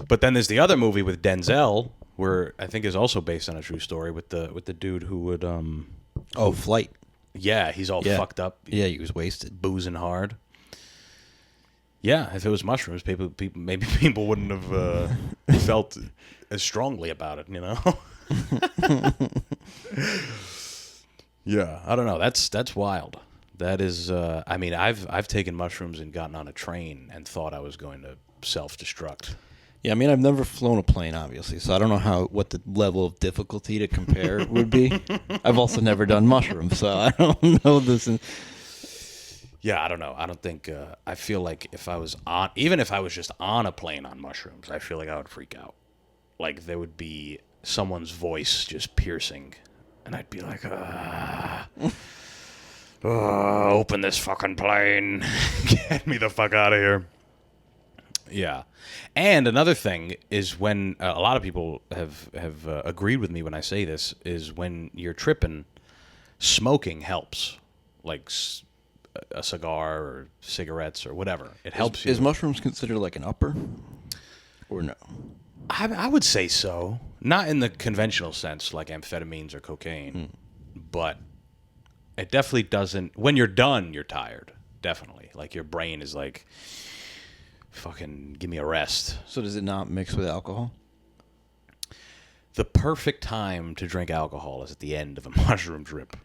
Speaker 1: But then there's the other movie with Denzel, where I think is also based on a true story with the dude who would
Speaker 2: Flight.
Speaker 1: Yeah, he's all fucked up.
Speaker 2: Yeah, he was wasted,
Speaker 1: boozing hard. Yeah, if it was mushrooms, maybe people wouldn't have felt as strongly about it, you know. Yeah, I don't know. That's wild. That is, I mean, I've taken mushrooms and gotten on a train and thought I was going to self-destruct.
Speaker 2: Yeah, I mean, I've never flown a plane, obviously, so I don't know what the level of difficulty to compare would be. I've also never done mushrooms, so I don't know this.
Speaker 1: Yeah, I don't know. I don't think. I feel like even if I was just on a plane on mushrooms, I feel like I would freak out. Like there would be someone's voice just piercing. And I'd be like, open this fucking plane. Get me the fuck out of here. Yeah. And another thing is when a lot of people have agreed with me when I say this, is when you're tripping, smoking helps. Like a cigar or cigarettes or whatever. It helps you.
Speaker 2: Is mushrooms considered like an upper? Or no?
Speaker 1: I would say so. Not in the conventional sense, like amphetamines or cocaine, but it definitely doesn't. When you're done, you're tired. Definitely. Like your brain is like, fucking give me a rest.
Speaker 2: So does it not mix with alcohol?
Speaker 1: The perfect time to drink alcohol is at the end of a mushroom trip.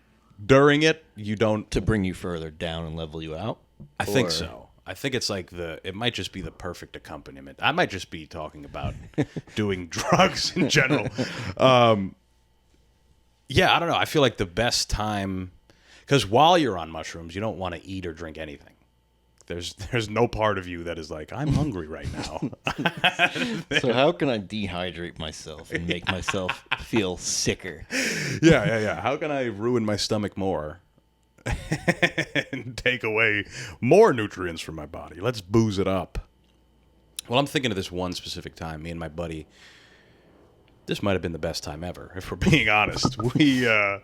Speaker 1: During it, you don't.
Speaker 2: To bring you further down and level you out?
Speaker 1: I think so. I think it's like it might just be the perfect accompaniment. I might just be talking about doing drugs in general. Yeah, I don't know. I feel like the best time, because while you're on mushrooms, you don't want to eat or drink anything. There's no part of you that is like, I'm hungry right now.
Speaker 2: So how can I dehydrate myself and make myself feel sicker?
Speaker 1: Yeah. How can I ruin my stomach more? And take away more nutrients from my body. Let's booze it up. Well, I'm thinking of this one specific time. Me and my buddy. This might have been the best time ever, if we're being honest. I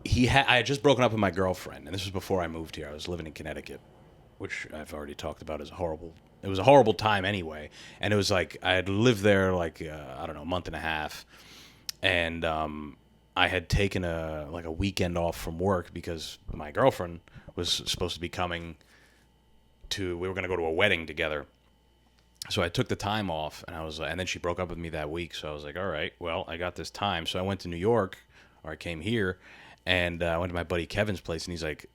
Speaker 1: had just broken up with my girlfriend, and this was before I moved here. I was living in Connecticut, which I've already talked about as horrible. It was a horrible time anyway, and it was like I had lived there like I don't know, a month and a half, and I had taken a weekend off from work because my girlfriend was supposed to be coming we were going to go to a wedding together. So I took the time off, and then she broke up with me that week. So I was like, all right, well, I got this time. So I went to New York, or I came here, and I went to my buddy Kevin's place, and he's like,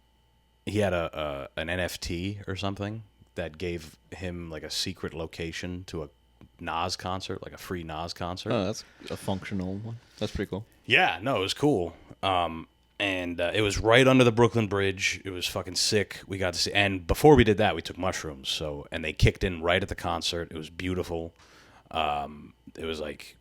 Speaker 1: he had an NFT or something that gave him like a secret location to Nas concert, like a free Nas concert.
Speaker 2: Oh, that's a functional one. That's pretty cool.
Speaker 1: Yeah, no, it was cool. And it was right under the Brooklyn Bridge. It was fucking sick. We got to see, and before we did that, we took mushrooms. So, and they kicked in right at the concert. It was beautiful. It was like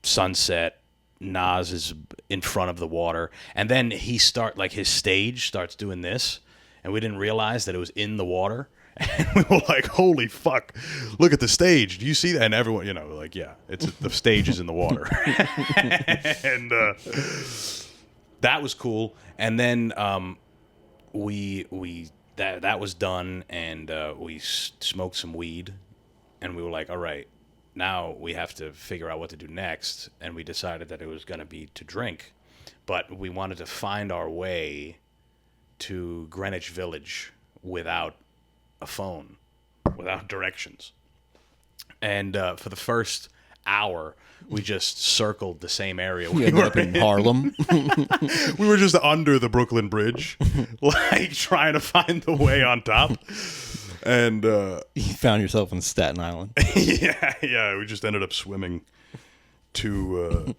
Speaker 1: sunset. Nas is in front of the water, and then his stage starts doing this, and we didn't realize that it was in the water. And we were like, "Holy fuck! Look at the stage. Do you see that?" And everyone, like, yeah, the stage is in the water, and that was cool. And then that was done, and we smoked some weed, and we were like, "All right, now we have to figure out what to do next." And we decided that it was going to be to drink, but we wanted to find our way to Greenwich Village without a phone, without directions. And for the first hour, we just circled the same area.
Speaker 2: We ended up in Harlem.
Speaker 1: We were just under the Brooklyn Bridge, like trying to find the way on top. And
Speaker 2: You found yourself in Staten Island.
Speaker 1: yeah, we just ended up swimming to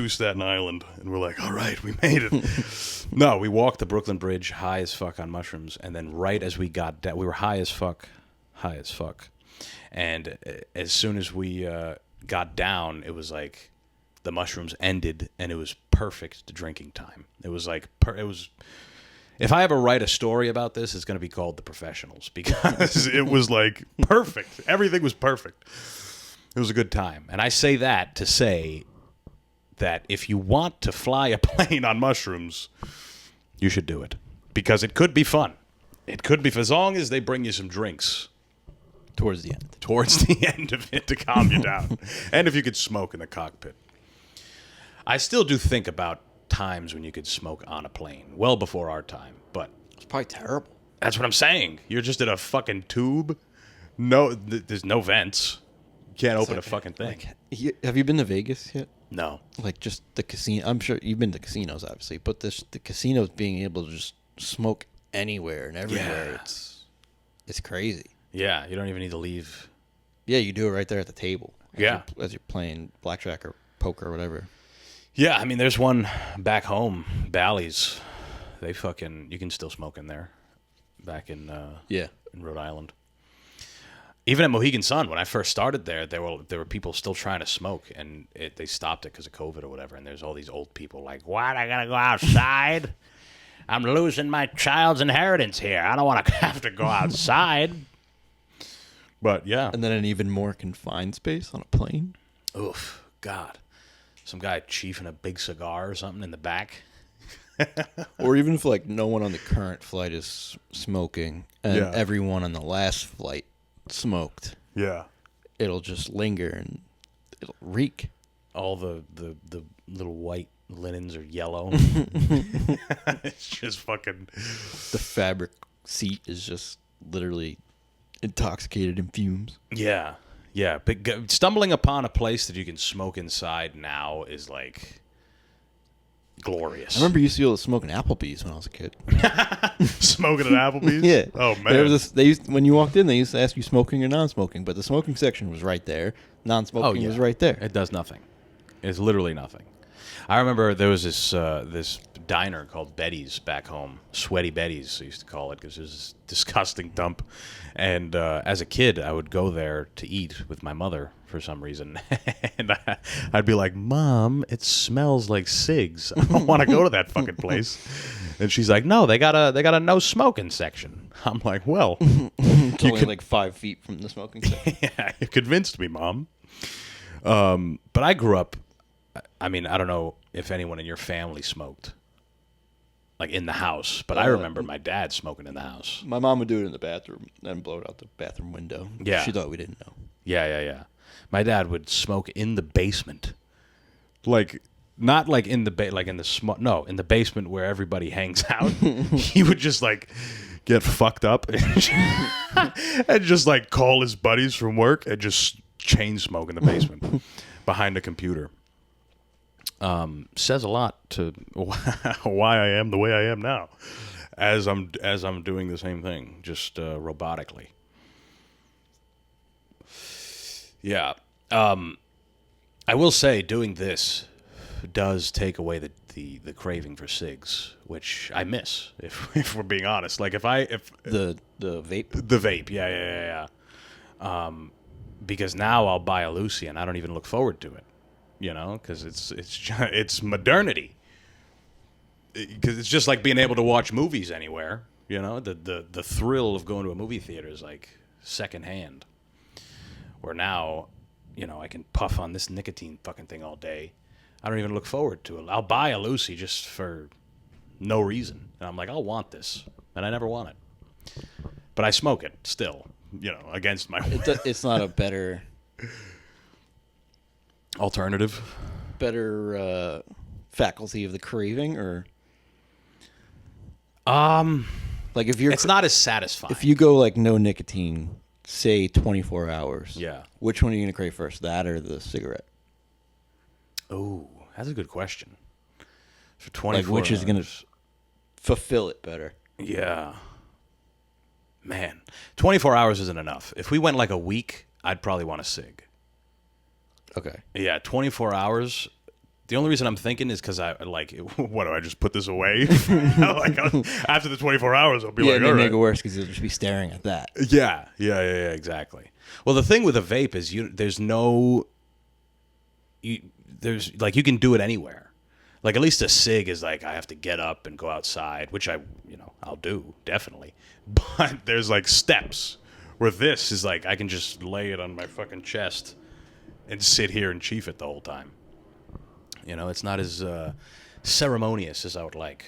Speaker 1: Staten Island, and we're like, all right, we made it. No, we walked the Brooklyn Bridge high as fuck on mushrooms, and then right as we got down, we were high as fuck. And as soon as we got down, it was like the mushrooms ended, and it was perfect drinking time. It was like, if I ever write a story about this, it's going to be called The Professionals, because it was like perfect. Everything was perfect. It was a good time. And I say that to say that if you want to fly a plane on mushrooms, you should do it. Because it could be fun. It could be, as long as they bring you some drinks.
Speaker 2: Towards the end.
Speaker 1: Towards the end of it to calm you down. And if you could smoke in the cockpit. I still do think about times when you could smoke on a plane. Well before our time. But
Speaker 2: It's probably terrible.
Speaker 1: that's what I'm saying. You're just in a fucking tube. No, there's no vents. You can't open a fucking thing.
Speaker 2: Have you been to Vegas yet?
Speaker 1: No.
Speaker 2: Like, just the casino. I'm sure you've been to casinos, obviously, but the casinos being able to just smoke anywhere and everywhere, it's crazy.
Speaker 1: Yeah, you don't even need to leave.
Speaker 2: Yeah, you do it right there at the table. As you're playing blackjack or poker or whatever.
Speaker 1: Yeah, I mean, there's one back home, Bally's. You can still smoke in there, back in Rhode Island. Even at Mohegan Sun, when I first started there were people still trying to smoke, and they stopped it because of COVID or whatever. And there's all these old people like, "What? I gotta go outside? I'm losing my child's inheritance here. I don't want to have to go outside." But yeah,
Speaker 2: And then an even more confined space on a plane.
Speaker 1: oof, God, some guy chiefing a big cigar or something in the back.
Speaker 2: Or even if, like, no one on the current flight is smoking and
Speaker 1: Yeah.
Speaker 2: everyone on the last flight smoked,
Speaker 1: Yeah,
Speaker 2: it'll just linger and it'll reek.
Speaker 1: all the little white linens are yellow. It's just fucking.
Speaker 2: The fabric seat is just literally intoxicated in fumes.
Speaker 1: Yeah. But stumbling upon a place that you can smoke inside now is like glorious.
Speaker 2: I remember you used to be able to smoke in Applebee's when I was a kid.
Speaker 1: Smoking at Applebee's.
Speaker 2: Yeah.
Speaker 1: Oh man.
Speaker 2: There was when you walked in, they used to ask you smoking or non-smoking, but the smoking section was right there. Non-smoking was right there.
Speaker 1: It does nothing. It's literally nothing. I remember there was this diner called Betty's back home, Sweaty Betty's, I used to call it, because it was this disgusting dump. And as a kid, I would go there to eat with my mother for some reason, and I'd be like, "Mom, it smells like cigs. I don't want to go to that fucking place." And she's like, "No, they got a no smoking section." I'm like, "Well,
Speaker 2: It's only like 5 feet from the smoking section.
Speaker 1: yeah, you convinced me, Mom." But I grew up. I mean, I don't know if anyone in your family smoked, like in the house, but I remember my dad smoking in the house.
Speaker 2: My mom would do it in the bathroom and blow it out the bathroom window.
Speaker 1: Yeah.
Speaker 2: She thought we didn't know.
Speaker 1: Yeah. My dad would smoke in the basement, like not like in the in the basement where everybody hangs out. He would just like get fucked up and just like call his buddies from work and just chain smoke in the basement behind a computer. Says a lot to why I am the way I am now, as I'm doing the same thing, just robotically. Yeah. I will say, doing this does take away the craving for cigs, which I miss. If we're being honest, like if
Speaker 2: The vape.
Speaker 1: the vape, yeah. Because now I'll buy a Lucy and I don't even look forward to it, because it's modernity. Because it's just like being able to watch movies anywhere. The thrill of going to a movie theater is like secondhand. Where now, I can puff on this nicotine fucking thing all day. I don't even look forward to it. I'll buy a Lucy just for no reason. And I'm like, I'll want this. And I never want it. But I smoke it still, against my will.
Speaker 2: It's not a better
Speaker 1: Alternative?
Speaker 2: Faculty of the craving, or like if you're
Speaker 1: It's not as satisfying.
Speaker 2: if you go like no nicotine, say 24 hours.
Speaker 1: Yeah.
Speaker 2: Which one are you gonna crave first, that or the cigarette?
Speaker 1: Oh, that's a good question. For 24
Speaker 2: Like which is gonna
Speaker 1: hours.
Speaker 2: fulfill it better?
Speaker 1: Yeah. Man, 24 hours isn't enough. If we went like a week, I'd probably want a cig.
Speaker 2: Okay.
Speaker 1: Yeah, 24 hours. The only reason I'm thinking is because what do I just put this away? After the 24 hours, I'll be
Speaker 2: Yeah,
Speaker 1: like,
Speaker 2: and
Speaker 1: all
Speaker 2: then
Speaker 1: right.
Speaker 2: make it worse because you'll just be staring at that.
Speaker 1: Yeah, exactly. Well, the thing with a vape is you can do it anywhere. Like at least a cig is like I have to get up and go outside, which I'll do definitely. But there's like steps where this is like I can just lay it on my fucking chest and sit here and chief it the whole time. It's not as ceremonious as I would like.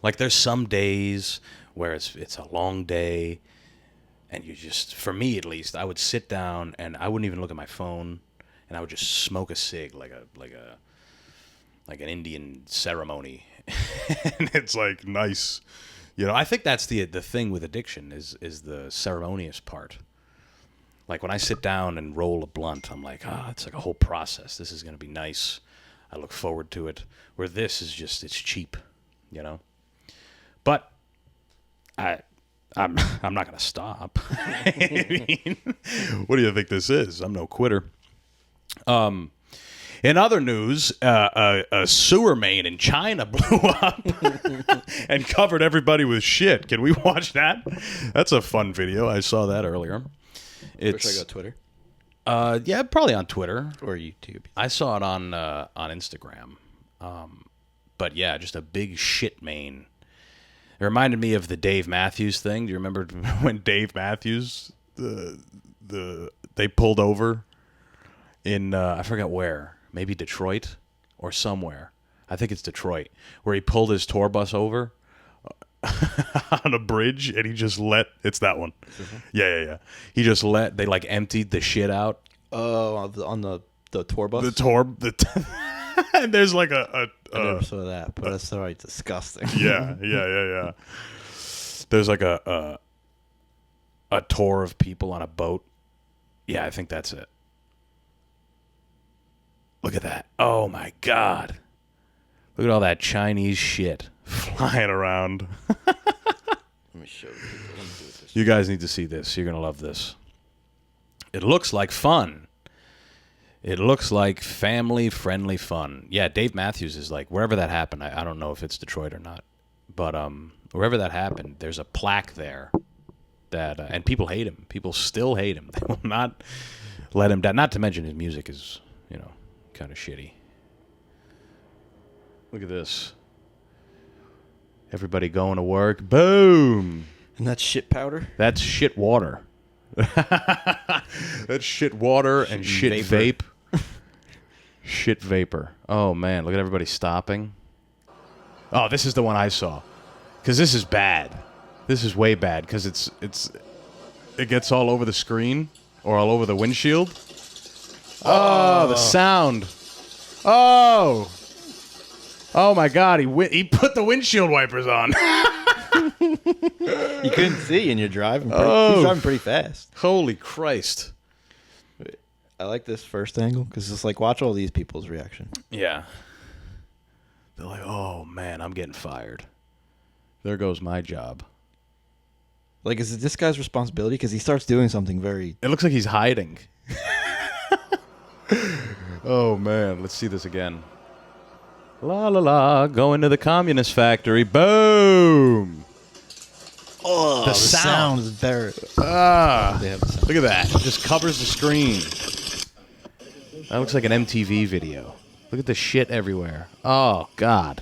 Speaker 1: Like there's some days where it's a long day, and you just, for me at least, I would sit down and I wouldn't even look at my phone, and I would just smoke a cig like an Indian ceremony, and it's like nice. I think that's the thing with addiction is the ceremonious part. Like when I sit down and roll a blunt, I'm like, it's like a whole process. This is gonna be nice. I look forward to it. Where this is just, it's cheap, But I'm not gonna stop. I mean, what do you think this is? I'm no quitter. In other news, a sewer main in China blew up and covered everybody with shit. Can we watch that? That's a fun video. I saw that earlier.
Speaker 2: Wish I got Twitter
Speaker 1: Yeah, probably on Twitter.
Speaker 2: or YouTube.
Speaker 1: I saw it on Instagram. But yeah, just a big shit main. It reminded me of the Dave Matthews thing. Do you remember when Dave Matthews they pulled over in I forget where, maybe Detroit or somewhere. I think it's Detroit, where he pulled his tour bus over on a bridge, and he just it's that one. Yeah. He just they like emptied the shit out.
Speaker 2: Oh, on the tour bus.
Speaker 1: And there's like
Speaker 2: I never saw that, but that's alright. Disgusting.
Speaker 1: Yeah. There's like a tour of people on a boat. Yeah, I think that's it. Look at that. Oh my God. Look at all that Chinese shit flying around.
Speaker 2: Let me show you. Let me do this.
Speaker 1: You guys need to see this. You're going to love this. It looks like fun. It looks like family-friendly fun. Yeah, Dave Matthews is like, wherever that happened, I don't know if it's Detroit or not, but wherever that happened, there's a plaque there that, and people hate him. People still hate him. They will not let him down. Not to mention his music is, kind of shitty. Look at this. Everybody going to work. Boom.
Speaker 2: And that's shit powder.
Speaker 1: That's shit water. That's shit water and shit vape. Shit vapor. Oh, man. Look at everybody stopping. Oh, this is the one I saw. Because this is bad. This is way bad because it gets all over the screen or all over the windshield. Oh, the sound. Oh. Oh, my God. He put the windshield wipers on.
Speaker 2: You couldn't see, and you're driving.
Speaker 1: Oh.
Speaker 2: He's driving pretty fast.
Speaker 1: Holy Christ.
Speaker 2: I like this first angle because it's like, watch all these people's reaction.
Speaker 1: Yeah. They're like, oh, man, I'm getting fired. There goes my job.
Speaker 2: Like, is it this guy's responsibility? Because he starts doing something very...
Speaker 1: It looks like he's hiding. Oh, man. Let's see this again. La, la, la. Going to the Communist Factory. Boom.
Speaker 2: Oh,
Speaker 1: The sound.
Speaker 2: is very...
Speaker 1: Ah.
Speaker 2: They have the sound.
Speaker 1: Look at that. It just covers the screen. That looks like an MTV video. Look at the shit everywhere. Oh, God.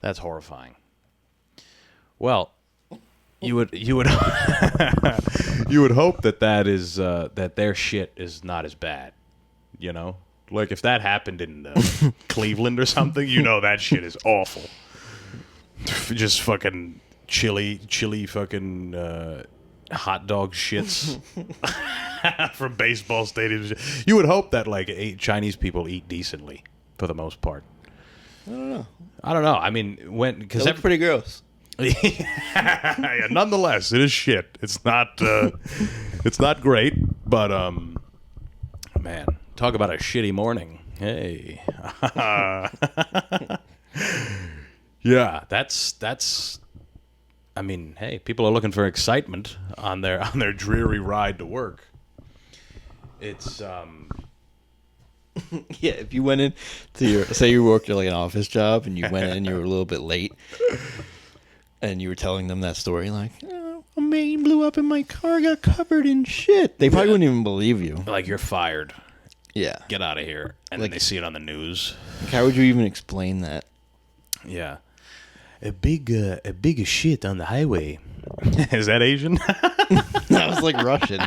Speaker 1: That's horrifying. Well, you would you would hope that is that their shit is not as bad, you know? Like if that happened in Cleveland or something, you know that shit is awful. Just fucking chili fucking hot dog shits from baseball stadiums. You would hope that like Chinese people eat decently for the most part.
Speaker 2: I don't know.
Speaker 1: I mean, because
Speaker 2: They look pretty gross.
Speaker 1: Yeah, nonetheless, it is shit. It's not great, but man, talk about a shitty morning. Hey. Yeah, that's I mean, hey, people are looking for excitement on their dreary ride to work. It's
Speaker 2: Yeah, if you went in to your, say you worked at like an office job and you went in and you were a little bit late and you were telling them that story like, oh, a main blew up and my car got covered in shit. They probably wouldn't even believe you.
Speaker 1: like you're fired.
Speaker 2: Yeah.
Speaker 1: Get out of here. And
Speaker 2: Like-
Speaker 1: then they see it on the news.
Speaker 2: Like, how would you even explain that?
Speaker 1: Yeah. A big shit on the highway. Is that Asian?
Speaker 2: That was like Russian.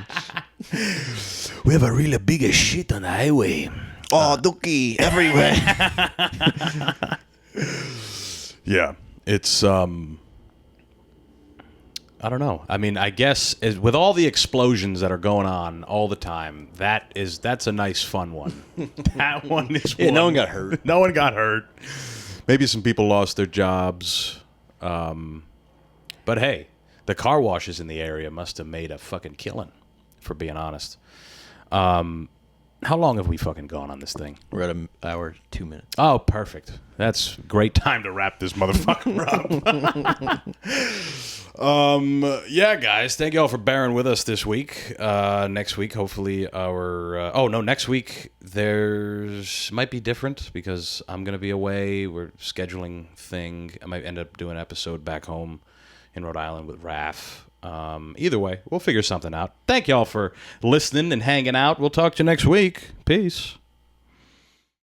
Speaker 1: We have a really big shit on the highway.
Speaker 2: Oh, dookie everywhere.
Speaker 1: Yeah, it's I don't know. I mean, I guess with all the explosions that are going on all the time, that's a nice fun one. That one is
Speaker 2: Yeah,
Speaker 1: one.
Speaker 2: no one got hurt.
Speaker 1: No one got hurt. Maybe some people lost their jobs. But hey, the car washes in the area must have made a fucking killing, for being honest. How long have we fucking gone on this thing?
Speaker 2: We're at an hour, 2 minutes.
Speaker 1: Oh, perfect. That's great time to wrap this motherfucker up. Yeah, guys, thank you all for bearing with us this week. Next week, hopefully next week might be different because I'm going to be away. We're scheduling thing. I might end up doing an episode back home in Rhode Island with Raph. Either way, we'll figure something out. Thank y'all for listening and hanging out. We'll talk to you next week. Peace.